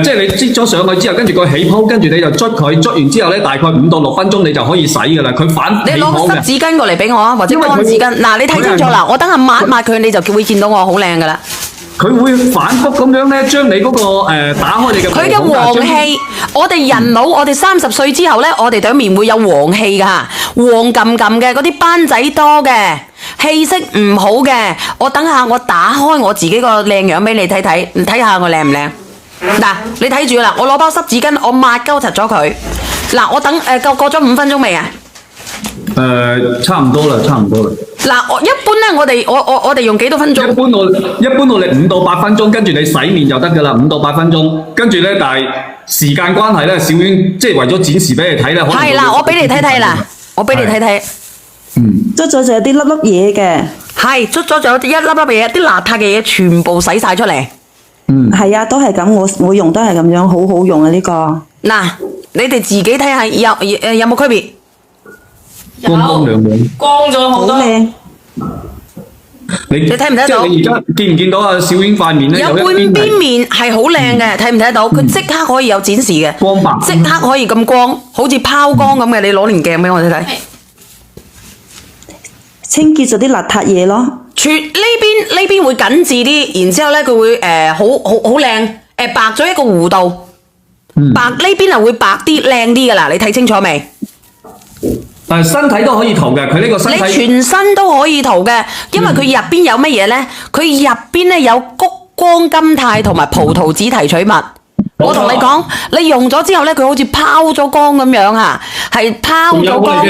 即係你擠咗上去之後，跟住佢起泡，跟住你就捽佢，捽完之後咧，大概5到6分鐘你就可以洗㗎啦。佢反起泡嘅。你攞個濕紙巾過嚟俾我啊，或者乾紙巾。嗱，你睇清楚啦，我等下抹佢，你就會見到我好靚㗎啦。佢會反覆咁樣咧，將你嗰個打開你嘅。佢嘅黃氣，我哋人老，我哋30歲之後咧，我哋對面會有黃氣㗎，黃冚冚嘅嗰啲斑仔多嘅，氣色唔好嘅。我等下我打開我自己個靚樣俾你睇睇，睇下我靚唔靚？嗱，你睇住啦，我攞包濕紙巾，我抹鳩實咗佢。嗱，我等過咗5分鐘未啊？差唔多啦。嗱，一般咧，我哋用幾多分鐘？一般我哋5到8分鐘，跟住你洗面就得噶啦，5到8分鐘。跟住咧，但係時間關係咧，小娟即係為咗展示俾你睇咧，係啦，我俾你睇睇啦，捽咗就有啲粒粒嘢嘅，係捽咗就有啲一粒粒嘢，啲邋遢嘅嘢全部洗晒出嚟。係啊，都係咁，我用都係咁樣，好好用啊呢個。嗱，你哋自己睇下有冇區別？光亮亮，光咗好多。你睇唔睇到？即係你而家見唔見到啊？小英塊面咧有半邊面係好靚嘅，睇唔睇到？佢即刻可以有展示嘅，光白，即刻可以咁光，好似拋光咁嘅。你攞連鏡俾我睇睇，清潔咗啲邋遢嘢咯。呢邊會緊緻啲，然之後咧佢會好靚，白咗一個弧度，白呢邊係會白啲靚啲噶啦。你睇清楚未？但係身體都可以塗嘅，佢呢個身體你全身都可以塗嘅，因為佢入邊有乜嘢咧？佢入邊咧有谷胱甘肽同埋葡萄籽提取物。我同你講，你用咗之後咧，佢好似拋咗光咁樣啊，係拋咗光。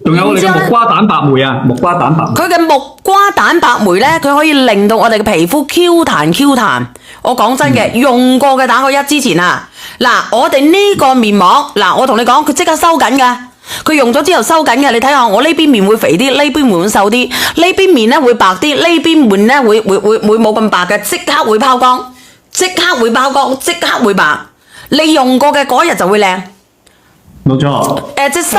仲有我哋嘅木瓜蛋白酶啊，木瓜蛋白。佢嘅木瓜蛋白酶咧，佢可以令到我哋嘅皮膚 Q 彈。我講真嘅，用過嘅打個1之前啊，嗱，我哋呢個面膜，嗱，我同你講，佢即刻收緊㗎。佢用咗之後收緊嘅，你睇下我呢邊面會肥啲，呢邊面會瘦啲，呢邊面咧會白啲，呢邊面咧會冇咁白嘅，即刻會拋光，即刻會拋光，即刻會白。你用過嘅嗰日就會靚。冇錯。隻西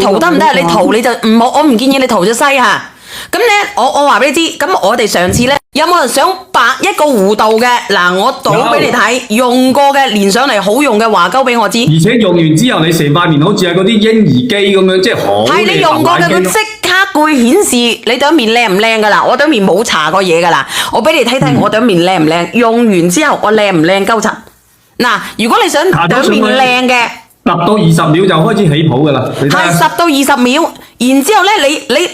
塗得唔得？你塗你就唔好，我唔建議你塗隻西嚇。咁咧，我話俾你知，咁我哋上次咧有冇人想白一個弧度嘅？嗱，我倒俾你睇，用過嘅連上嚟好用嘅話鳩俾我知。而且用完之後，你成塊面好似係嗰啲嬰兒機咁樣，即係好。係你用過嘅，佢即刻會顯示你對面靚唔靚噶啦。我對面冇搽過嘢噶啦，我俾你睇睇我對面靚唔靚。用完之後我靚唔靚鳩柒？嗱，如果你想對面靚嘅，10到20秒就開始起泡噶啦。係10到20秒。然之後咧，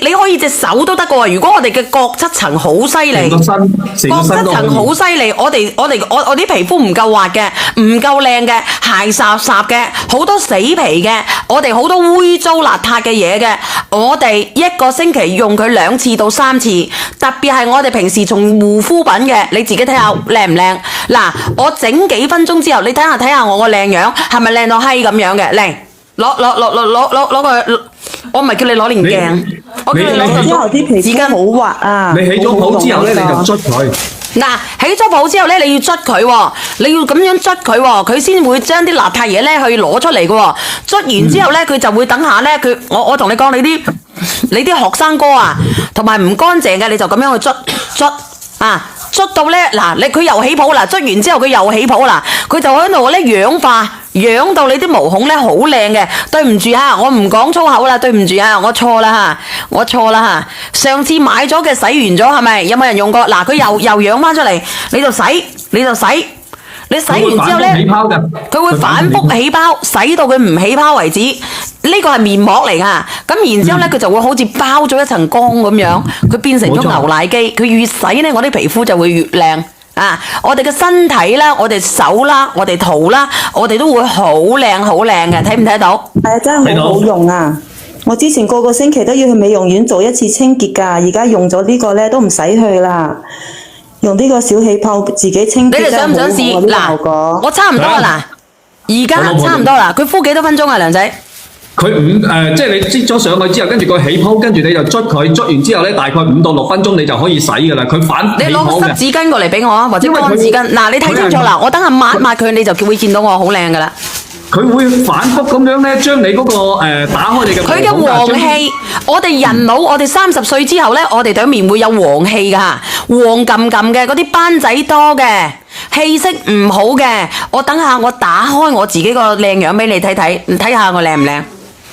你可以隻手都得嘅喎。如果我哋嘅角質層好犀利，角質層好犀利，我啲皮膚唔夠滑嘅，唔夠靚嘅，鞋霎霎嘅，好多死皮嘅，我哋好多污糟邋遢嘅嘢嘅，我哋一個星期用佢2次到3次，特別係我哋平時從護膚品嘅，你自己睇下靚唔靚？嗱，我整幾分鐘之後，你睇下我個靚樣係咪靚到閪咁樣嘅？嚟，攞個，我唔係叫你攞連鏡，我叫你攞之後啲皮紙巾好滑啊！你起咗泡之後咧，你就捽佢。嗱，起咗泡之後咧，你要捽佢喎，你要咁樣捽佢喎，佢先會將啲邋遢嘢咧去攞出嚟嘅喎。捽完之後咧，佢就會等下咧，我同你講，你啲學生哥啊，同埋唔乾淨嘅，你就咁樣去捽啊。捽到咧，嗱，佢又起泡啦，捽完之後佢又起泡啦，佢就喺度咧氧化，養到你啲毛孔咧好靚嘅。對唔住嚇，我唔講粗口啦，對唔住啊，我錯啦嚇，上次買咗嘅洗完咗係咪？有冇人用過？嗱，佢又養翻出嚟，你就洗，你洗完之後咧，佢會反覆起泡，洗到佢唔起泡為止。呢個係面膜嚟噶，咁然之後咧，佢就會好似包咗一層光咁樣，佢變成咗牛奶機。佢越洗咧，我啲皮膚就會越靚啊！我哋嘅身體啦，我哋手啦，我哋肚啦，我哋都會好靚嘅，睇唔睇到？係啊，真係好好用啊！我之前個星期都要去美容院做一次清潔㗎，而家用咗呢個咧都唔使去啦。用呢個小氣泡自己清潔，你哋想唔想試？嗱，我差唔多啦，而家差唔多啦。佢敷幾多分鐘啊，梁仔？佢即係你擠咗上去之後，跟住個起泡，跟住你就捽佢，捽完之後咧，大概5到6分鐘你就可以洗㗎啦。佢反起泡嘅。你攞個濕紙巾過嚟俾我啊，或者乾紙巾。嗱，你睇清楚啦，我等下抹佢，你就會見到我好靚㗎啦。佢會反覆咁樣咧，將你嗰個打開你嘅。佢嘅黃氣，我哋人老，我哋30歲之後咧，我哋對面會有黃氣㗎，黃冚冚嘅嗰啲斑仔多嘅，氣色唔好嘅。我等下我打開我自己個靚樣俾你睇睇，你睇下我靚唔靚？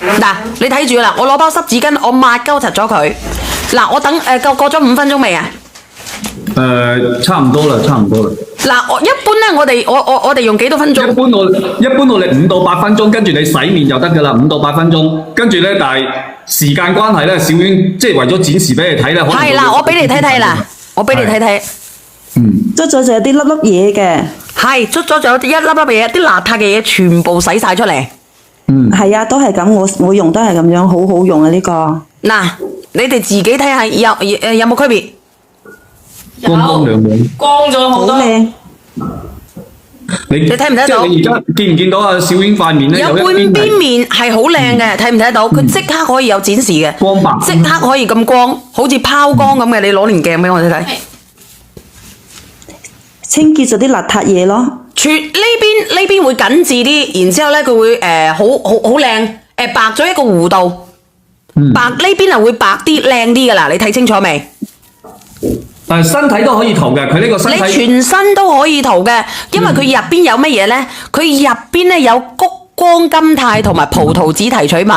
嗱，你睇住啦，我攞包濕紙巾，我抹鳩實咗佢。嗱，我等過咗5分鐘未啊？差唔多啦。嗱，一般咧，我哋用幾多分鐘？一般我哋5到8分鐘，跟住你洗面就得噶啦，5到8分鐘。跟住咧，但係時間關係咧，小婉即係為咗展示俾你睇咧，係啦，我俾你睇睇啦，捽咗就有啲粒粒嘢嘅，係捽咗就有一粒粒嘢，啲邋遢嘅嘢全部洗晒出嚟。係啊，都係咁，我用都係咁樣，好好用啊呢個。嗱，你哋自己睇下有冇區別？光亮亮，光咗好多。好靚。你睇唔睇到？即係你而家見唔見到啊？小婉塊面咧有半邊面係好靚嘅，睇唔睇得到？佢即刻可以有展示嘅，光白，即刻可以咁光，好似拋光咁嘅。你攞連鏡俾我睇睇。清潔咗啲邋遢嘢咯。呢邊會緊緻啲，然之後咧佢會好靚，白咗一個弧度。白呢邊係會白啲靚啲㗎啦，你睇清楚未？身體都可以塗嘅，佢呢個身體。你全身都可以塗嘅，因為佢入邊有乜嘢咧？佢入邊咧有谷胱甘肽同埋葡萄籽提取物。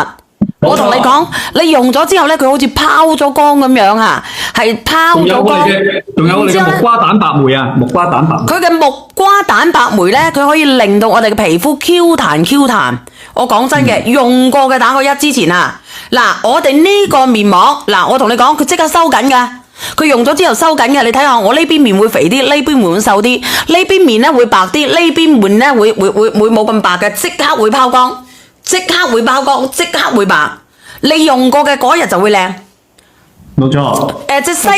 我同你講，你用咗之後咧，佢好似拋咗光咁樣啊，係拋咗光。仲有我哋嘅木瓜蛋白酶啊，木瓜蛋白。佢嘅木瓜蛋白酶咧，佢可以令到我哋嘅皮膚 Q 彈。我講真嘅，用過嘅打個1之前啊，嗱，我哋呢個面膜，嗱，我同你講，佢即刻收緊㗎。佢用咗之後收緊嘅，你睇下我呢邊面會肥啲，呢邊面會瘦啲，呢邊面咧會白啲，呢邊面咧會冇咁白嘅，即刻會拋光，即刻會拋光，即刻會白。你用過嘅嗰日就會靚。冇錯。隻西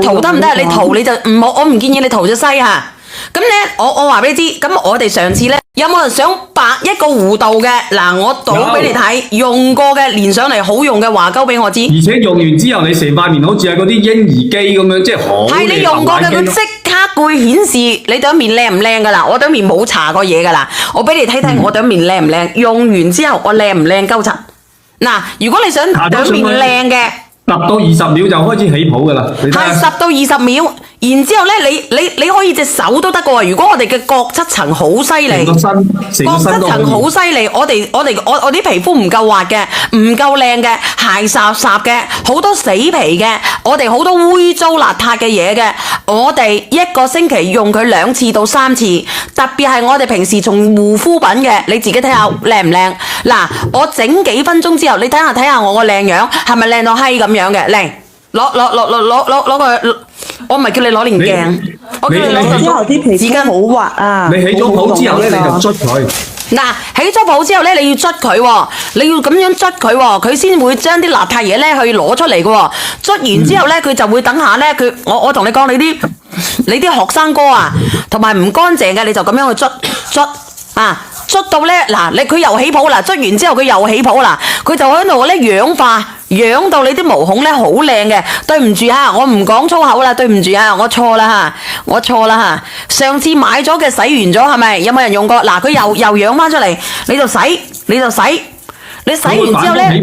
塗得唔得？你塗你就唔好，我唔建議你塗隻西嚇。咁咧，我話俾你知，咁我哋上次咧有冇人想白一個弧度嘅？嗱，我倒俾你睇，用過嘅連上嚟好用嘅話鳩俾我知。而且用完之後，你成塊面好似係嗰啲嬰兒機咁樣，即係好。係你用過嘅，佢即刻會顯示你對面靚唔靚噶啦。我對面冇搽過嘢噶啦，我俾你睇睇我對面靚唔靚。用完之後我靚唔靚鳩柒？嗱，如果你想對面靚嘅。10到20秒就開始起泡噶啦，係10到20秒，然之後咧，你可以隻手都得噶喎。如果我哋嘅角質層好犀利，角質層好犀利，我啲皮膚唔夠滑嘅，唔夠靚嘅，鞋霎霎嘅，好多死皮嘅，我哋好多污糟邋遢嘅嘢嘅，我哋一個星期用佢2次到3次，特別係我哋平時從護膚品嘅，你自己睇下靚唔靚？嗱，我整幾分鐘之後，你睇下我個靚樣係咪靚到閪咁樣嘅？嚟，攞個，我唔係叫你攞連鏡，我叫你攞個之後啲皮膚好滑啊！你起咗泡之後咧，你就捽佢。嗱，起咗泡之後咧，你要捽佢喎，你要咁樣捽佢喎，佢先會將啲邋遢嘢咧去攞出嚟嘅喎。捽完之後咧，佢就會等下咧，我同你講，你啲學生哥啊，同埋唔乾淨嘅，你就咁樣去捽啊，捽到咧嗱，佢又起泡啦，捽完之後佢又起泡啦，佢就喺度咧氧化，養到你啲毛孔咧好靚嘅。對唔住嚇，我唔講粗口啦，對唔住嚇，我錯啦嚇，上次買咗嘅洗完咗係咪？有冇人用過？嗱，佢又養翻出嚟，你就洗。你洗完之後咧，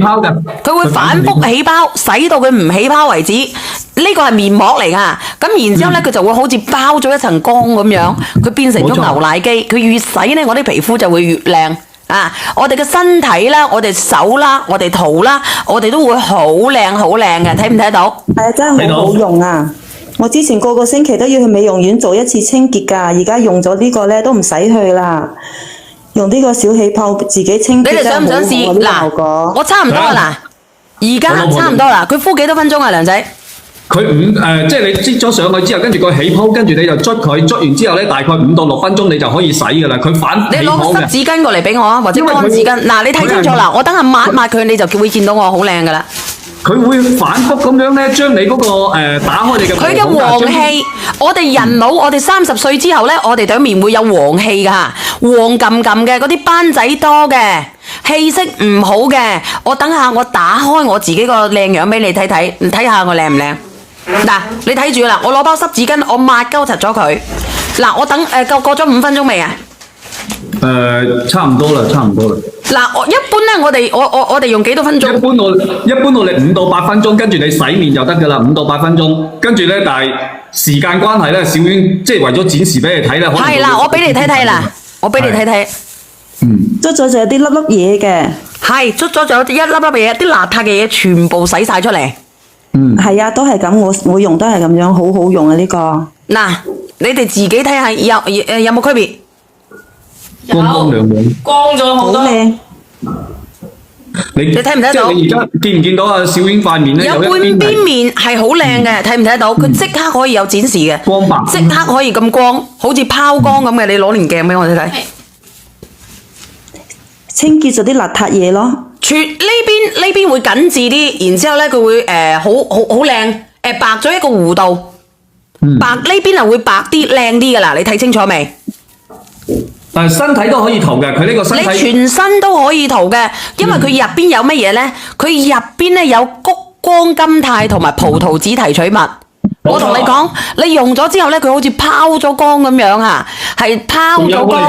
佢會反覆起泡，洗到佢唔起泡為止。呢個係面膜嚟噶，咁然之後咧，佢就會好似包咗一層光咁樣，佢變成咗牛奶機。佢越洗咧，我啲皮膚就會越靚啊！我哋嘅身體啦，我哋手啦，我哋肚啦，我哋都會好靚嘅，睇唔睇到？係啊，真係好好用啊！我之前個星期都要去美容院做一次清潔㗎，而家用咗呢個咧都唔使去啦。用呢個小氣泡自己清潔，你哋想唔想試？嗱，我差唔多啦，而家差唔多啦。佢敷幾多分鐘啊，梁仔？佢即係你擠咗上去之後，跟住個起泡，跟住你就捽佢，捽完之後咧，大概5到6分鐘你就可以洗㗎啦。佢反起泡嘅。你攞濕紙巾過嚟俾我啊，或者乾紙巾。嗱，你睇清楚啦，我等下抹佢，你就會見到我好靚㗎啦。佢會反覆咁樣咧，將你嗰個打開你嘅。佢嘅黃氣，我哋人老，我哋30歲之後咧，我哋對面會有黃氣㗎，黃冚冚嘅嗰啲斑仔多嘅，氣色唔好嘅。我等下我打開我自己個靚樣俾你睇睇，你睇下我靚唔靚？嗱，你睇住啦，我攞包濕紙巾，我抹鳩實咗佢。嗱，我等過咗5分鐘未啊？差唔多啦。嗱，一般咧，我哋用幾多分鐘？一般我哋5到8分鐘，跟住你洗面就得㗎啦，5到8分鐘。跟住咧，但係時間關係咧，小娟即係為咗展示俾你睇咧。係啦，我俾你睇睇啦，捽咗就有啲粒粒嘢嘅。係，捽咗就有一粒粒嘢，啲邋遢嘅嘢全部洗晒出嚟。係啊，都係咁，我用都係咁樣，好好用啊呢個。嗱，你哋自己睇下有冇區別？光亮亮，光咗好多。好靚。你睇唔睇到？即係你而家見唔見到啊？小英塊面咧有半邊面係好靚嘅，睇唔睇到？佢即刻可以有展示嘅，光白，即刻可以咁光，好似拋光咁嘅。你攞連鏡俾我睇睇。清潔咗啲邋遢嘢咯。呢邊會緊緻啲，然之後咧佢會好靚，白咗一個弧度，白呢邊係會白啲靚啲噶啦，你睇清楚未？但係身體都可以塗嘅，佢呢個身體你全身都可以塗嘅，因為佢入邊有乜嘢咧？佢入邊咧有谷胱甘肽同埋葡萄籽提取物。我同你講，你用咗之後咧，佢好似拋咗光咁樣啊，係拋咗光。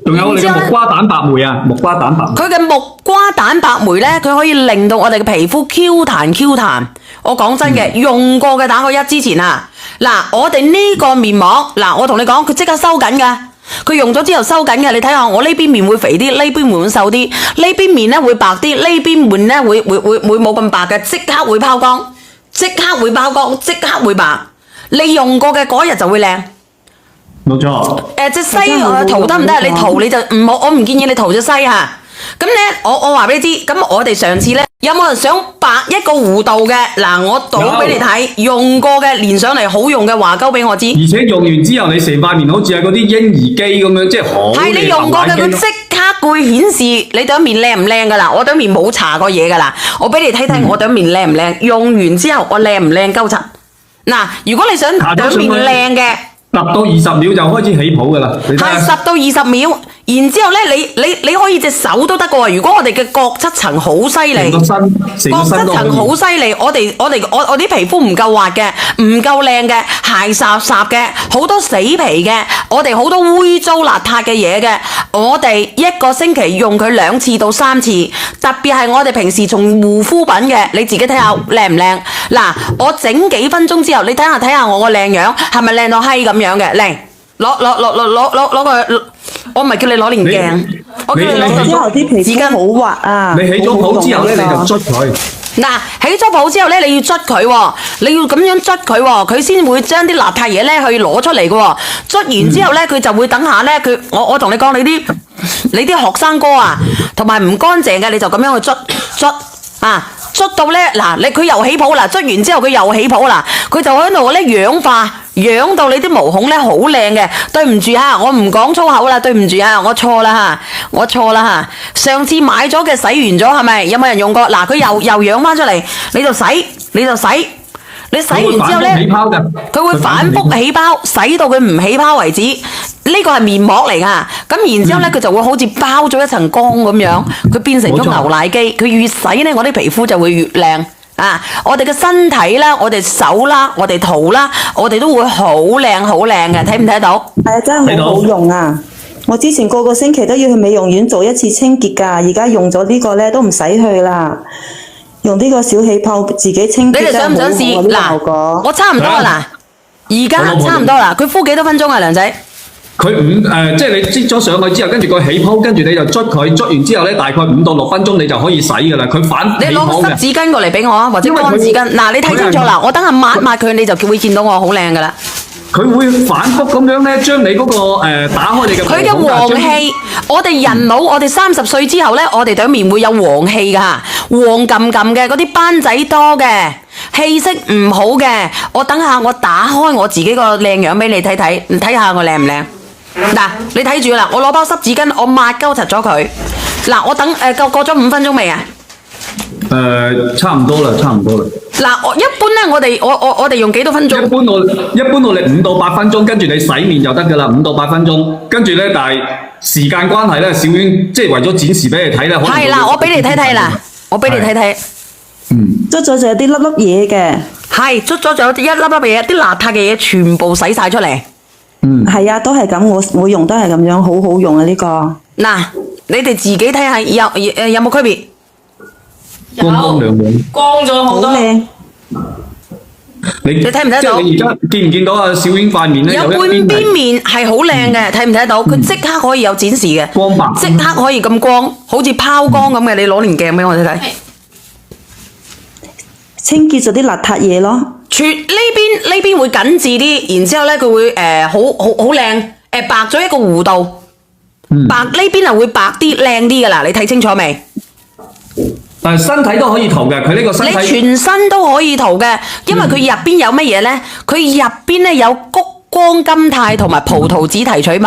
仲有我哋嘅木瓜蛋白酶啊，木瓜蛋白。佢嘅木瓜蛋白酶咧，佢可以令到我哋嘅皮膚 Q 彈。我講真嘅，用過嘅打個1之前啊，嗱，我哋呢個面膜，嗱，我同你講，佢即刻收緊㗎。佢用咗之後收緊嘅，你睇下我呢邊面會肥啲，呢邊面會瘦啲，呢邊面咧會白啲，呢邊面咧會冇咁白嘅，即刻會拋光。即刻會拋光，即刻會白。你用過嘅嗰日就會靚。冇錯。隻西塗得唔得？你塗你就唔好，我唔建議你塗隻西嚇。咁咧，我話俾你知，咁我哋上次咧有冇人想白一個弧度嘅？嗱，我倒俾你睇，用過嘅連上嚟好用嘅話鳩俾我知。而且用完之後，你成塊面好似係嗰啲嬰兒機咁樣，即係好。係你用過嘅，佢即刻會顯示你對面靚唔靚噶啦。我對面冇搽過嘢噶啦，我俾你睇睇我對面靚唔靚。用完之後我靚唔靚鳩柒。嗱，如果你想對面靚嘅，10到20秒就開始起泡噶啦。係10到20秒。然之後咧，你可以隻手都得嘅喎。如果我哋嘅角質層好犀利，角質層好犀利，我啲皮膚唔夠滑嘅，唔夠靚嘅，鞋霎霎嘅，好多死皮嘅，我哋好多污糟邋遢嘅嘢嘅，我哋一個星期用佢2次到3次，特別係我哋平時從護膚品嘅，你自己睇下靚唔靚？嗱，我整幾分鐘之後，你睇下我個靚樣係咪靚到閪咁樣嘅？靚，攞個。我唔係叫你攞連鏡，我叫你攞之後啲皮膚好滑啊！你起咗泡之後咧，你就捽佢。嗱，起咗泡之後咧，你要捽佢喎，你要咁樣捽佢喎，佢先會將啲邋遢嘢咧去攞出嚟嘅喎。捽完之後咧，佢就會等下咧，我同你講，你啲學生哥啊，同埋唔乾淨嘅，你就咁樣去捽啊，捽到咧嗱，佢又起泡啦，捽完之後佢又起泡啦，佢就喺度咧氧化。養到你啲毛孔咧好靚嘅，對唔住嚇，我唔講粗口啦，對唔住嚇，我錯啦嚇，上次買咗嘅洗完咗係咪？有冇人用過？嗱，佢又養翻出嚟，你就洗，你洗完之後咧，佢會反覆起泡，洗到佢唔起泡為止。呢個係面膜嚟噶，咁然之後咧，佢就會好似包咗一層光咁樣，佢變成咗牛奶機。佢越洗咧，我啲皮膚就會越靚啊！我哋嘅身體啦，我哋手啦，我哋肚啦，我哋都會好靚好靚嘅，睇唔睇到？係啊，真係好好用啊！我之前個星期都要去美容院做一次清潔㗎，而家用咗呢個咧都唔使去啦。用呢個小氣泡自己清潔，你哋想唔想試？嗱，我差唔多啦，而家差唔多啦。佢敷幾多分鐘啊，梁仔？佢即係你擠咗上去之後，跟住個起泡，跟住你就捽佢，捽完之後咧，大概5到6分鐘你就可以洗㗎啦。佢反起泡嘅。你攞個濕紙巾過嚟俾我啊，或者乾紙巾。嗱，你睇清楚啦，我等下抹一抹佢，你就會見到我好靚㗎啦。佢會反覆咁樣咧，將你嗰個打開你嘅。佢嘅黃氣，我哋人老，我哋30歲之後咧，我哋對面會有黃氣㗎，黃撳撳嘅嗰啲斑仔多嘅，氣色唔好嘅。我等下我打開我自己個靚樣俾你睇睇，睇下我靚唔靚？嗱，你睇住啦，我攞包濕紙巾，我抹鳩實咗佢。嗱，我等過咗5分鐘未啊？差唔多啦，差唔多啦。嗱，一般咧，我哋用幾多分鐘？一般我哋5到8分鐘，跟住你洗面就得㗎啦，5到8分鐘。跟住咧，但係時間關係咧，小娟即係為咗展示俾你睇咧，係啦，我俾你睇睇啦，我俾你睇睇。捽咗就有啲粒粒嘢嘅。係，捽咗就有一粒粒嘢，啲邋遢嘅嘢全部洗晒出嚟。係啊，都係咁，我用都係咁樣，好好用啊呢個。嗱，你哋自己睇下有冇區別？光亮亮，光咗好多。靚。你睇唔睇到？即係你而家見唔見到啊？小娟塊面咧有半邊面係好靚嘅，睇唔睇到？佢即刻可以有展示嘅，光白，即刻可以咁光，好似拋光咁嘅。你攞連鏡俾我睇睇。清潔咗啲邋遢嘢咯。呢邊會緊緻啲，然之後咧佢會好靚，白咗一個弧度。白呢邊係會白啲靚啲㗎啦，你睇清楚未？身體都可以塗嘅，佢呢個身體。你全身都可以塗嘅，因為佢入邊有乜嘢咧？佢入邊咧有谷胱甘肽同埋葡萄籽提取物。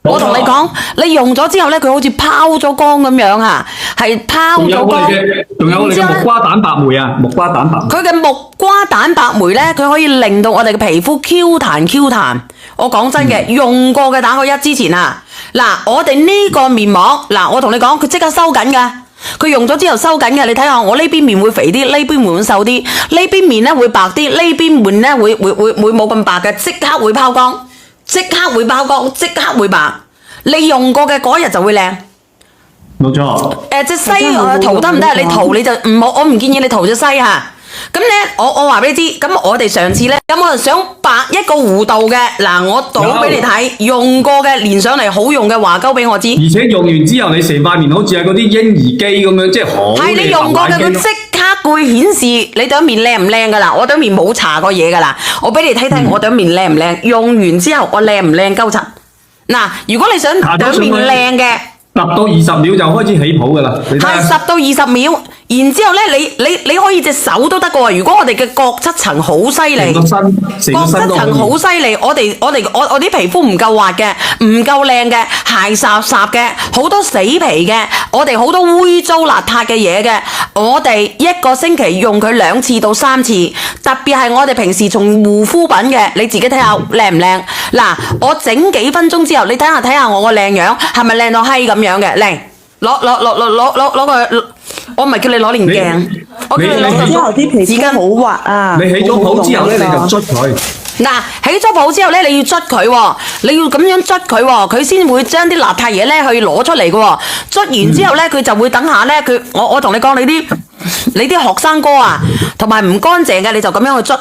我同你講，你用咗之後咧，佢好似拋咗光咁樣啊，係拋咗光。仲有我哋嘅木瓜蛋白酶啊，木瓜蛋白。佢嘅木瓜蛋白酶咧，佢可以令到我哋嘅皮膚 Q 彈。我講真嘅，用過嘅打個1之前啊，嗱，我哋呢個面膜，嗱，我同你講，佢即刻收緊㗎。佢用咗之後收緊嘅，你睇下我呢邊面會肥啲，呢邊面會瘦啲，呢邊面咧會白啲，呢邊面咧會冇咁白嘅，即刻會拋光，即刻會拋光，即刻會白。你用過嘅嗰日就會靚。冇錯。隻西塗得唔得？你塗你就唔好，我唔建議你塗隻西嚇。咁咧，我話俾你知，咁我哋上次咧，咁我就想白一個弧度嘅，嗱，我倒俾你睇，用過嘅連上嚟好用嘅話鳩俾我知。而且用完之後，你成塊面好似係嗰啲嬰兒機咁樣，即係好。係你用過嘅，佢即刻會顯示你對面靚唔靚噶啦。我對面冇搽過嘢噶啦，我俾你睇睇我對面靚唔靚。用完之後我靚唔靚鳩柒。嗱，如果你想對面靚嘅，10到20秒就開始起泡噶啦。係10到20秒。然之後咧，你可以隻手都得嘅喎。如果我哋嘅角質層好犀利，角質層好犀利，我啲皮膚唔夠滑嘅，唔夠靚嘅，鞋霎霎嘅，好多死皮嘅，我哋好多污糟邋遢嘅嘢嘅，我哋一個星期用佢2次到3次，特別係我哋平時從護膚品嘅，你自己睇下靚唔靚？嗱，我整幾分鐘之後，你睇下我個靚樣係咪靚到閪咁樣嘅？嚟攞個。我唔係叫你攞連鏡，我叫你攞之後啲皮膚好滑啊！你起咗泡之後咧，你就捽佢。嗱，起咗泡之後咧，你要捽佢喎，你要咁樣捽佢喎，佢先會將啲邋遢嘢咧去攞出嚟嘅喎。捽完之後咧，佢就會等下咧，我同你講，你啲學生哥啊，同埋唔乾淨嘅，你就咁樣去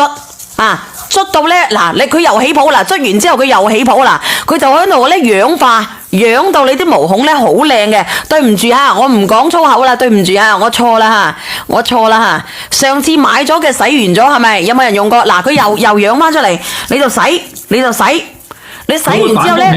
捽啊。捽到咧，嗱，佢又起泡啦，捽完之後佢又起泡啦，佢就喺度咧氧化，養到你啲毛孔咧好靚嘅。對唔住嚇，我唔講粗口啦，對唔住嚇，我錯啦嚇，上次買咗嘅洗完咗係咪？有冇人用過？嗱，佢又養翻出嚟，你就洗。你洗完之後咧，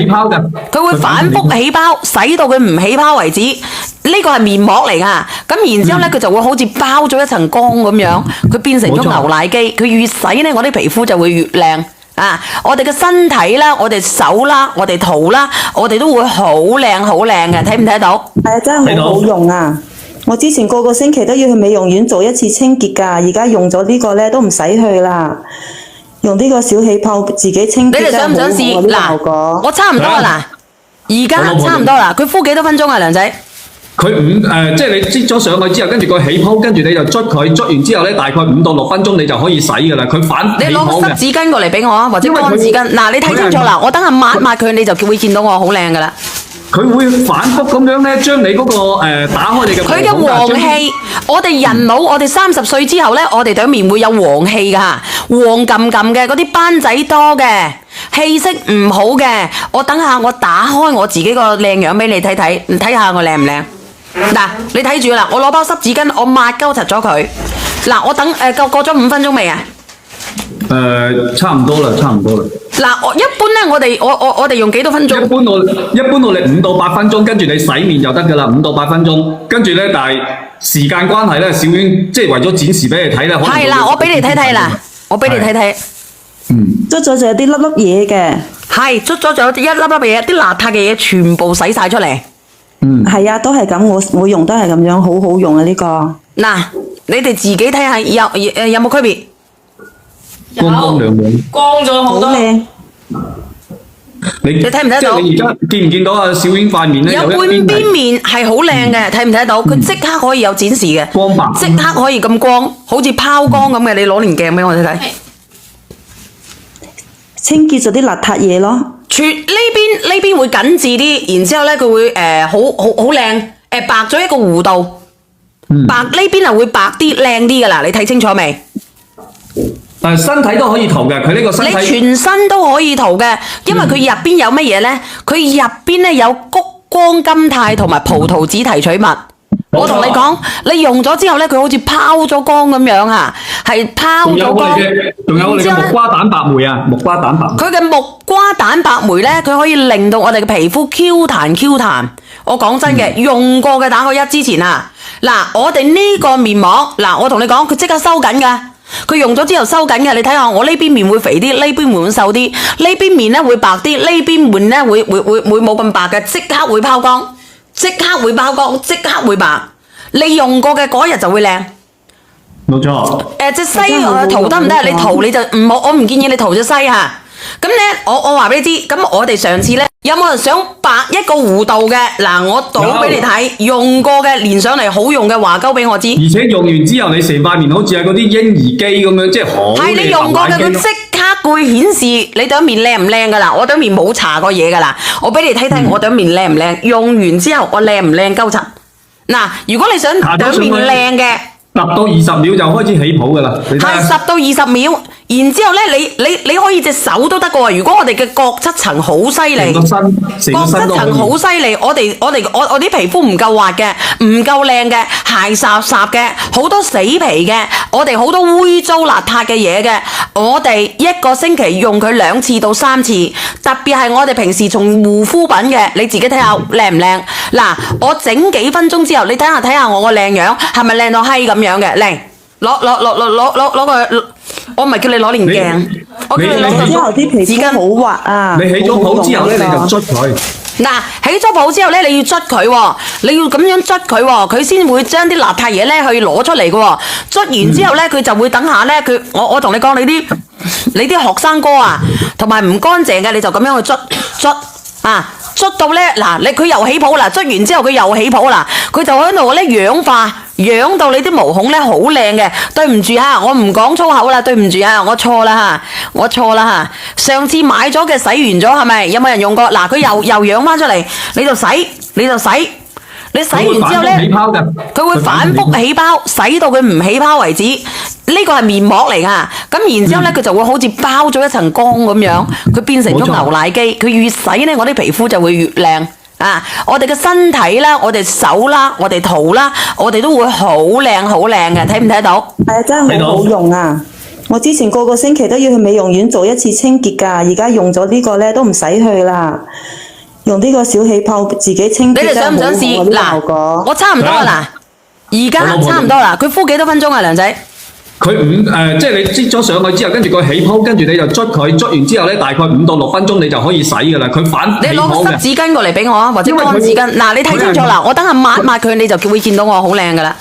佢會反覆起泡，洗到佢唔起泡為止。呢個係面膜嚟噶，咁然之後咧，佢就會好似包咗一層光咁樣，佢變成咗牛奶機。佢越洗咧，我啲皮膚就會越靚啊！我哋嘅身體啦，我哋手啦，我哋肚啦，我哋都會好靚好靚嘅，睇唔睇到？係啊，真係好好用啊！我之前個個星期都要去美容院做一次清潔㗎，而家用咗呢個咧都唔使去啦，用呢個小氣泡自己清潔。你哋想唔想試？嗱，我差唔多啦，而家差唔多啦。佢敷幾多分鐘啊，梁仔？佢即係你擠咗上去之後，跟住個起泡，跟住你就捽佢，捽完之後咧，大概5到6分鐘你就可以洗㗎啦。佢反你攞個濕紙巾過嚟俾我啊，或者乾紙巾。嗱，你睇清楚啦，我等下抹佢，你就會見到我好靚㗎啦。佢會反覆咁樣咧，將你嗰個打開你嘅佢嘅黃氣，我哋人老，我哋30歲之後咧，我哋對面會有黃氣㗎，黃撳撳嘅嗰啲斑仔多嘅，氣色唔好嘅。我等下我打開我自己個靚樣俾你睇睇，你睇下我靚唔靚？嗱，你睇住啦，我攞包濕紙巾，我抹鳩實咗佢。嗱，我等過咗5分鐘未啊？差唔多啦。嗱，一般咧，我哋用幾多分鐘？一般我哋5到8分鐘，跟住你洗面就得㗎啦。5到8分鐘，跟住咧，但係時間關係咧，小娟即係為咗展示俾你睇咧，係啦，我俾你睇睇啦，我俾你睇睇。捽咗就有啲粒粒嘢嘅。係捽咗就有一粒粒嘢，啲邋遢嘅嘢全部洗晒出嚟。係啊，都係咁，我用都係咁樣，好好用啊呢個。嗱，你哋自己睇下有冇區別？光亮亮，光咗好多。好靚。你睇唔睇到？即係你而家見唔見到啊？小娟塊面咧有半邊面係好靚嘅，睇唔睇得到？佢即刻可以有展示嘅，光白，即刻可以咁光，好似拋光咁嘅。你攞連鏡俾我睇睇。清潔咗啲邋遢嘢咯。呢邊會緊緻啲，然之後咧佢會好靚，白咗一個弧度，白呢邊係會白啲靚啲噶啦，你睇清楚未？身體都可以塗嘅，佢呢個身體你全身都可以塗嘅，因為佢入邊有乜嘢咧？佢入邊咧有谷胱甘肽同埋葡萄籽提取物。我同你講，你用咗之後咧，佢好似拋咗光咁樣啊，係拋咗光。仲有我哋嘅木瓜蛋白酶啊，木瓜蛋白。佢嘅木瓜蛋白酶咧，佢可以令到我哋嘅皮膚 Q 彈。我講真嘅，用過嘅打個1之前啊，嗱，我哋呢個面膜，嗱，我同你講，佢即刻收緊㗎。佢用咗之後收緊嘅，你睇下我呢邊面會肥啲，呢邊面會瘦啲，呢邊面咧會白啲，呢邊面咧會冇咁白嘅，即刻會拋光，即刻會拋光，即刻會白。你用過嘅嗰日就會靚。冇錯。隻西塗得唔得？你塗你就唔好，我唔建議你塗隻西嚇。咁咧，我話俾你知，咁我哋上次咧有冇人想白一個弧度嘅？嗱，我倒俾你睇，用過嘅連上嚟好用嘅話鳩俾我知。而且用完之後，你成塊面好似係嗰啲嬰兒機咁樣，即係好靚。係你用過嘅，佢即刻會顯示你對面靚唔靚噶啦。我對面冇搽過嘢噶啦，我俾你睇睇我對面靚唔靚。用完之後我靚唔靚鳩柒？嗱，如果你想對面靚嘅，10到20秒就開始起泡噶啦。係10到20秒。然之後咧，你可以隻手都得嘅喎。如果我哋嘅角質層好犀利，角質層好犀利，我啲皮膚唔夠滑嘅，唔夠靚嘅，鞋霎霎嘅，好多死皮嘅，我哋好多污糟邋遢嘅嘢嘅，我哋一個星期用佢2次到3次，特別係我哋平時從護膚品嘅，你自己睇下靚唔靚？嗱，我整幾分鐘之後，你睇下我個靚樣係咪靚到閪咁樣嘅？靚，攞個。我唔係叫你攞連鏡，我叫你攞之後啲皮膚好滑啊！你起咗泡之後咧，你就捽佢。嗱，起咗泡之後咧，你要捽佢喎，你要咁樣捽佢喎，佢先會將啲邋遢嘢咧去攞出嚟嘅喎。捽完之後咧，佢就會等下咧，我同你講，你啲學生哥啊，同埋唔乾淨嘅，你就咁樣去捽啊。捽到咧，嗱，佢又起泡啦，捽完之後佢又起泡啦，佢就喺度咧氧化，養到你啲毛孔咧好靚嘅。對唔住嚇，我唔講粗口啦，對唔住啊，我錯啦嚇，上次買咗嘅洗完咗係咪？有冇人用過？嗱，佢又養翻出嚟，你就洗，你洗完之後咧，佢會反覆起泡，洗到佢唔起泡為止。呢個係面膜嚟噶，咁然之後咧，佢就會好似包咗一層光咁樣，佢變成咗牛奶機。佢越洗咧，我啲皮膚就會越靚啊！我哋嘅身體啦，我哋手啦，我哋塗啦，我哋都會好靚嘅，睇唔睇到？係啊，真係好好用啊！我之前個星期都要去美容院做一次清潔㗎，而家用咗呢個咧都唔使去啦。用呢個小氣泡自己清潔。你哋想唔想試？嗱，我差唔多啦，而家差唔多啦。佢敷幾多分鐘啊，梁仔？即係你擠咗上去之後，跟住佢起泡，跟住你就捽佢，捽完之後咧，大概5到6分鐘你就可以洗噶啦。佢反你攞個濕紙巾過嚟俾我啊，或者乾紙巾。嗱，你睇清楚啦，我等下抹佢，你就會見到我好靚噶啦。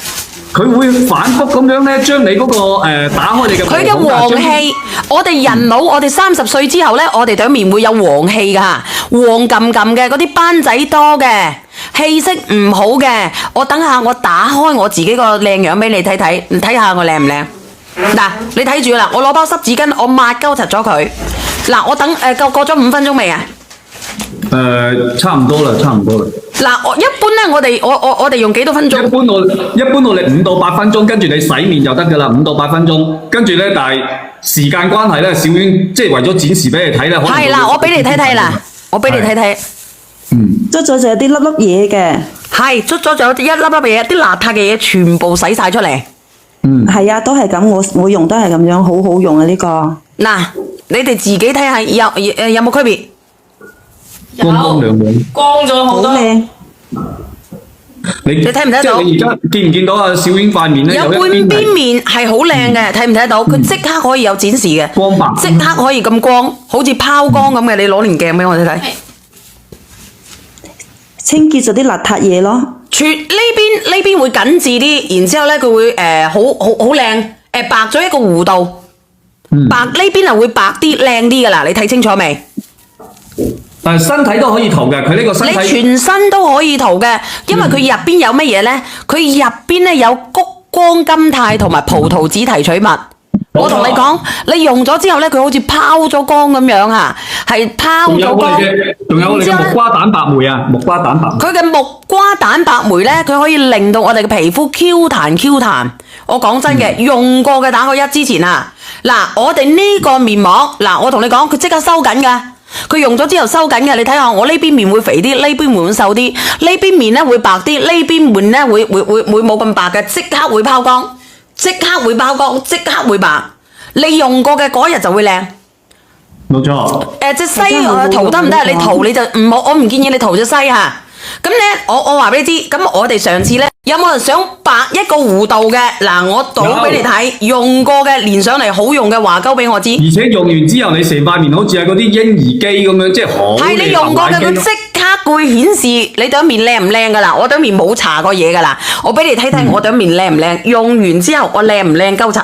佢會反覆咁樣咧，將你嗰個打開你嘅。佢嘅黃氣，我哋人老，我哋30歲之後咧，我哋對面會有黃氣噶，黃冚冚嘅嗰啲斑仔多嘅，氣色唔好嘅。我等下我打開我自己個靚樣俾你睇睇，你睇下我靚唔靚？嗱，你睇住啦，我攞包濕紙巾，我抹鳩實咗佢。嗱，我等過咗5分鐘未啊？差唔多啦。嗱，一般咧，我哋用幾多分鐘？一般我哋5到8分鐘，跟住你洗面就得噶啦，5到8分鐘。跟住咧，但係時間關係咧，小娟即係為咗展示俾你睇咧，係啦，我俾你睇睇啦，我俾你睇睇。捽咗就有啲粒粒嘢嘅。係，捽咗就有啲一粒粒嘢，啲邋遢嘅嘢全部洗晒出嚟。係啊，都係咁，我用都係咁樣，好好用啊呢個。嗱，你哋自己睇下有冇區別？光亮亮，光咗好多。好靚。你睇唔睇到？即係你而家見唔見到啊？小娟塊面咧有半邊面係好靚嘅，睇唔睇得到？佢即刻可以有展示嘅，光白，即刻可以咁光，好似拋光咁嘅。你攞連鏡俾我睇睇。清潔咗啲邋遢嘢咯。呢邊會緊緻啲，然之後咧佢會好靚，白咗一個弧度，白呢邊係會白啲靚啲噶啦，你睇清楚未？但係身體都可以塗嘅，佢呢個身體你全身都可以塗嘅，因為佢入邊有乜嘢咧？佢入邊咧有谷胱甘肽同埋葡萄籽提取物。我同你講，你用咗之後咧，佢好似拋咗光咁樣啊，係拋咗光。仲有我哋嘅木瓜蛋白酶啊，木瓜蛋白。佢嘅木瓜蛋白酶咧，佢可以令到我哋嘅皮膚 Q 彈。我講真嘅，用過嘅打個1之前啊，嗱，我哋呢個面膜，嗱，我同你講，佢即刻收緊㗎。佢用咗之後收緊嘅，你睇下我呢邊面會肥啲，呢邊面會瘦啲，呢邊面咧會白啲，呢邊面咧會冇咁白嘅，即刻會拋光，即刻會拋光，即刻會白。你用過嘅嗰日就會靚。冇錯。隻西塗得唔得？你塗你就唔好，我唔建議你塗隻西嚇。咁咧，我話俾你知，咁我哋上次咧有冇人想白一個弧度嘅？嗱，我倒俾你睇，用過嘅連上嚟好用嘅話鳩俾我知。而且用完之後，你成塊面好似係嗰啲嬰兒機咁樣，即係好。係你用過嘅，佢即刻會顯示你對面靚唔靚噶啦。我對面冇搽過嘢噶啦，我俾你睇睇我對面靚唔靚。用完之後我靚唔靚鳩柒？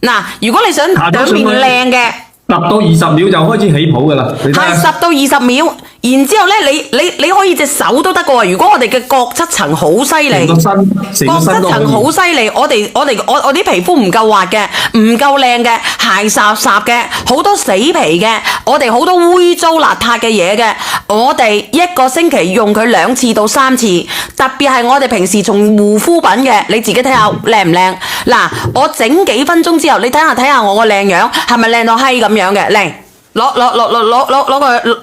嗱，如果你想對面靚嘅。10到20秒就開始起泡噶啦，係10到20秒，然之後咧，你可以隻手都得噶喎。如果我哋嘅角質層好犀利，角質層好犀利，我啲皮膚唔夠滑嘅，唔夠靚嘅，鞋霎霎嘅，好多死皮嘅，我哋好多污糟邋遢嘅嘢嘅，我哋一個星期用佢2次到3次，特別係我哋平時從護膚品嘅，你自己睇下靚唔靚？嗱，我整幾分鐘之後，你睇下我個靚樣係咪靚到閪咁樣嘅？靚，攞個，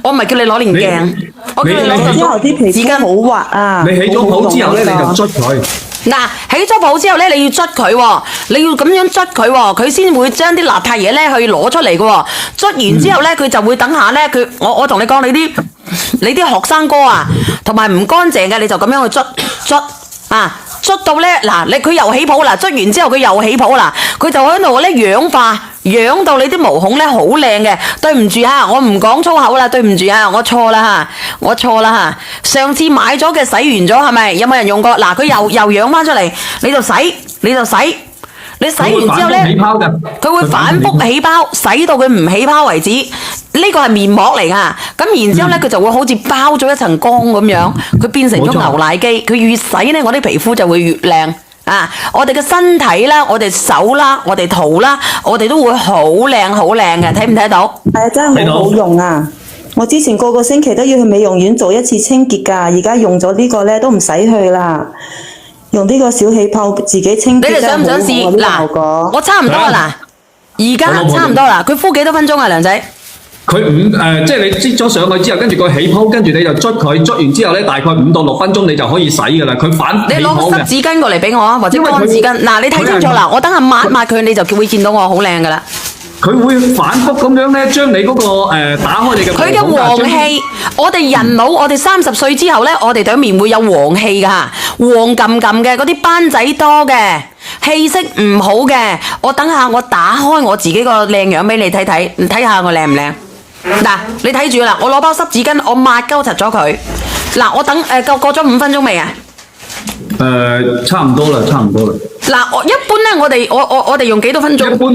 我唔係叫你攞連鏡，我叫你攞之後啲皮膚好滑啊！你起咗泡之後咧，你就捽佢。嗱，起咗泡之後咧，你要捽佢喎，你要咁樣捽佢喎，佢先會將啲邋遢嘢咧去攞出嚟嘅喎。捽完之後咧，佢就會等下咧，我同你講，你啲學生哥啊，同埋唔乾淨嘅，你就咁樣去捽啊。捽到咧，嗱，佢又起泡啦，捽完之後佢又起泡啦，佢就喺度咧氧化，養到你啲毛孔咧好靚嘅。對唔住嚇，我唔講粗口啦，對唔住嚇，我錯啦嚇，上次買咗嘅洗完咗係咪？有冇人用過？嗱，佢又養翻出嚟，你就洗，你洗完之後咧，佢會反覆起泡，洗到佢唔起泡為止。呢個係面膜嚟噶，咁然之後咧，佢就會好似包咗一層光咁樣，佢變成咗牛奶機。佢越洗咧，我啲皮膚就會越靚啊！我哋嘅身體啦，我哋手啦，我哋肚啦，我哋都會好靚嘅，睇唔睇到？係啊，真係好好用啊！我之前個星期都要去美容院做1次清潔噶，而家用咗呢個咧都唔使去啦。用呢個小氣泡自己清潔，你哋想唔想試？嗱，我差唔多啦，而家差唔多啦。佢敷幾多分鐘啊，梁仔？佢即係你擠咗上去之後，跟住佢起泡，跟住你就捽佢，捽完之後咧，大概5到6分鐘你就可以洗噶啦。佢反你攞個濕紙巾過嚟俾我啊，或者乾紙巾。嗱，你睇清楚啦，我等下抹佢，你就會見到我好靚噶啦。佢會反覆咁樣咧，將你嗰個打開你嘅。佢嘅黃氣，我哋人老，我哋30歲之後咧，我哋對面會有黃氣噶，黃冚冚嘅嗰啲斑仔多嘅，氣色唔好嘅，我等下我打開我自己個靚樣俾你睇睇，你睇下我靚唔靚？嗱，你睇住啦，我攞包濕紙巾，我抹鳩實咗佢。嗱，我等過咗5分鐘未啊？差唔多啦。嗱，一般咧，我哋用幾多分鐘？一般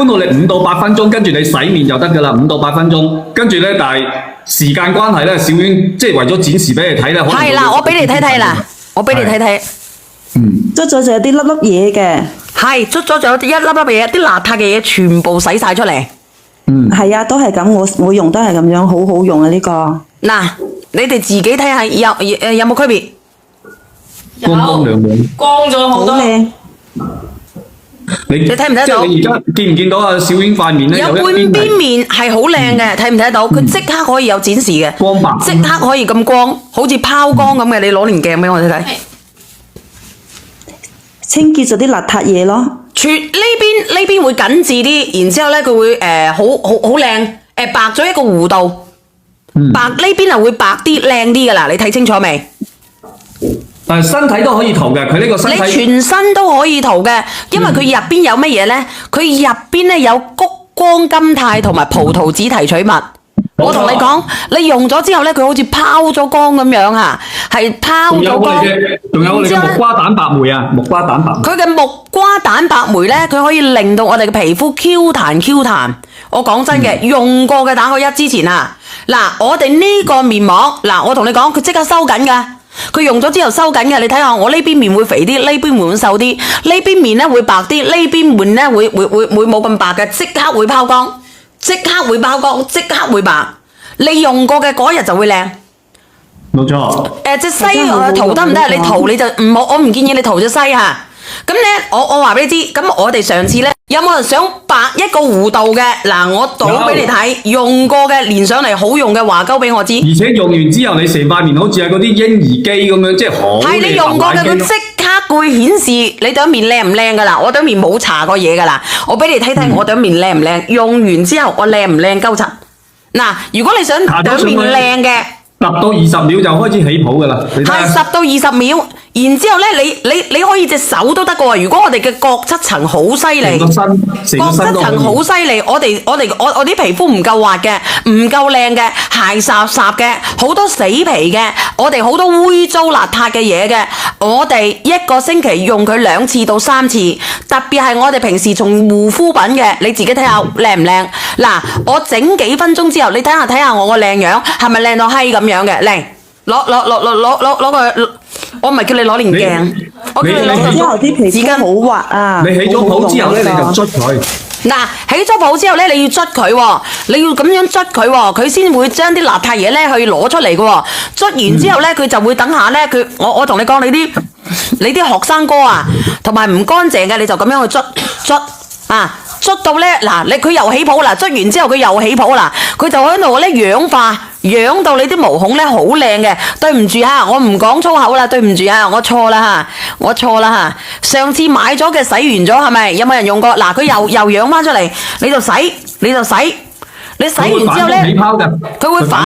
我哋5到8分鐘，跟住你洗面就得噶啦，5到8分鐘。跟住咧，但係時間關係咧，小婉即係為咗展示俾你睇咧，係啦，我俾你睇睇啦，我俾你睇睇。捽咗就有啲粒粒嘢嘅。係捽咗就有一粒粒嘢，啲邋遢嘅嘢全部洗晒出嚟。係啊，都係咁，我用都係咁樣，好好用啊呢個。嗱，你哋自己睇下有冇區別？光亮亮，光咗好多。好靚。你睇唔睇到？即係你而家見唔見到啊？小婉塊面咧有半邊面係好靚嘅，睇唔睇得到？佢即刻可以有展示嘅，光白，即刻可以咁光，好似拋光咁嘅。你攞連鏡俾我睇睇。清潔咗啲邋遢嘢咯。呢邊會緊緻啲，然之後咧佢會好靚，白咗一個弧度，白呢邊係會白啲靚啲噶啦，你睇清楚未？但係身體都可以塗嘅，佢呢個身體你全身都可以塗嘅，因為佢入邊有乜嘢咧？佢入邊咧有谷胱甘肽同埋葡萄籽提取物。我同你講，你用咗之後咧，佢好似拋咗光咁樣啊，係拋咗光。仲有我哋嘅木瓜蛋白酶啊，木瓜蛋白酶。佢嘅木瓜蛋白酶咧，佢可以令到我哋嘅皮膚 Q 彈。我講真嘅，用過嘅打個1之前啊，嗱，我哋呢個面膜，嗱，我同你講，佢即刻收緊噶。佢用咗之後收緊嘅，你睇下我呢邊面會肥啲，呢邊面會瘦啲，呢邊面咧會白啲，呢邊面咧會冇咁白嘅，即刻會拋光，即刻會拋光，即刻會白。你用過嘅嗰日就會靚。冇錯。隻西塗得唔得？你塗你就唔好，我唔建議你塗隻西嚇。咁咧，我話俾你知，咁我哋上次咧有冇人想白一個弧度嘅？嗱，我倒俾你睇，用過嘅連上嚟好用嘅話鳩俾我知。而且用完之後，你成塊面好似係嗰啲嬰兒機咁樣，即係好。係你用過嘅，佢即刻會顯示你對面靚唔靚噶啦。我對面冇搽過嘢噶啦，我俾你睇睇我對面靚唔靚。用完之後我靚唔靚鳩柒。嗱，如果你想對面靚嘅。10到20秒就開始起泡噶啦，係10到20秒，然之後咧，你可以隻手都得嘅喎。如果我哋嘅角質層好犀利，角質層好犀利，我啲皮膚唔夠滑嘅，唔夠靚嘅，鞋霎霎嘅，好多死皮嘅，我哋好多污糟邋遢嘅嘢嘅，我哋一個星期用佢2次到3次，特別係我哋平時從護膚品嘅，你自己睇下靚唔靚？嗱，我整幾分鐘之後，你睇下我個靚樣係咪靚到閪咁樣嘅？嚟，攞個，我唔係叫你攞連鏡，我叫你攞個之後啲皮膚好滑啊！你起咗泡之後咧，你就捽佢。嗱，起咗泡之後咧，你要捽佢喎，你要咁樣捽佢喎，佢先會將啲邋遢嘢咧去攞出嚟嘅喎。捽完之後咧，佢就會等下咧，我同你講，你啲學生哥啊，同埋唔乾淨嘅，你就咁樣去捽啊！捽到咧，嗱，佢又起泡啦，捽完之後佢又起泡啦，佢就喺度咧氧化，養到你啲毛孔咧好靚嘅。對唔住嚇，我唔講粗口啦，對唔住嚇，我錯啦嚇，上次買咗嘅洗完咗係咪？有冇人用過？嗱，佢又養翻出嚟，你就洗，你洗完之後咧，佢會反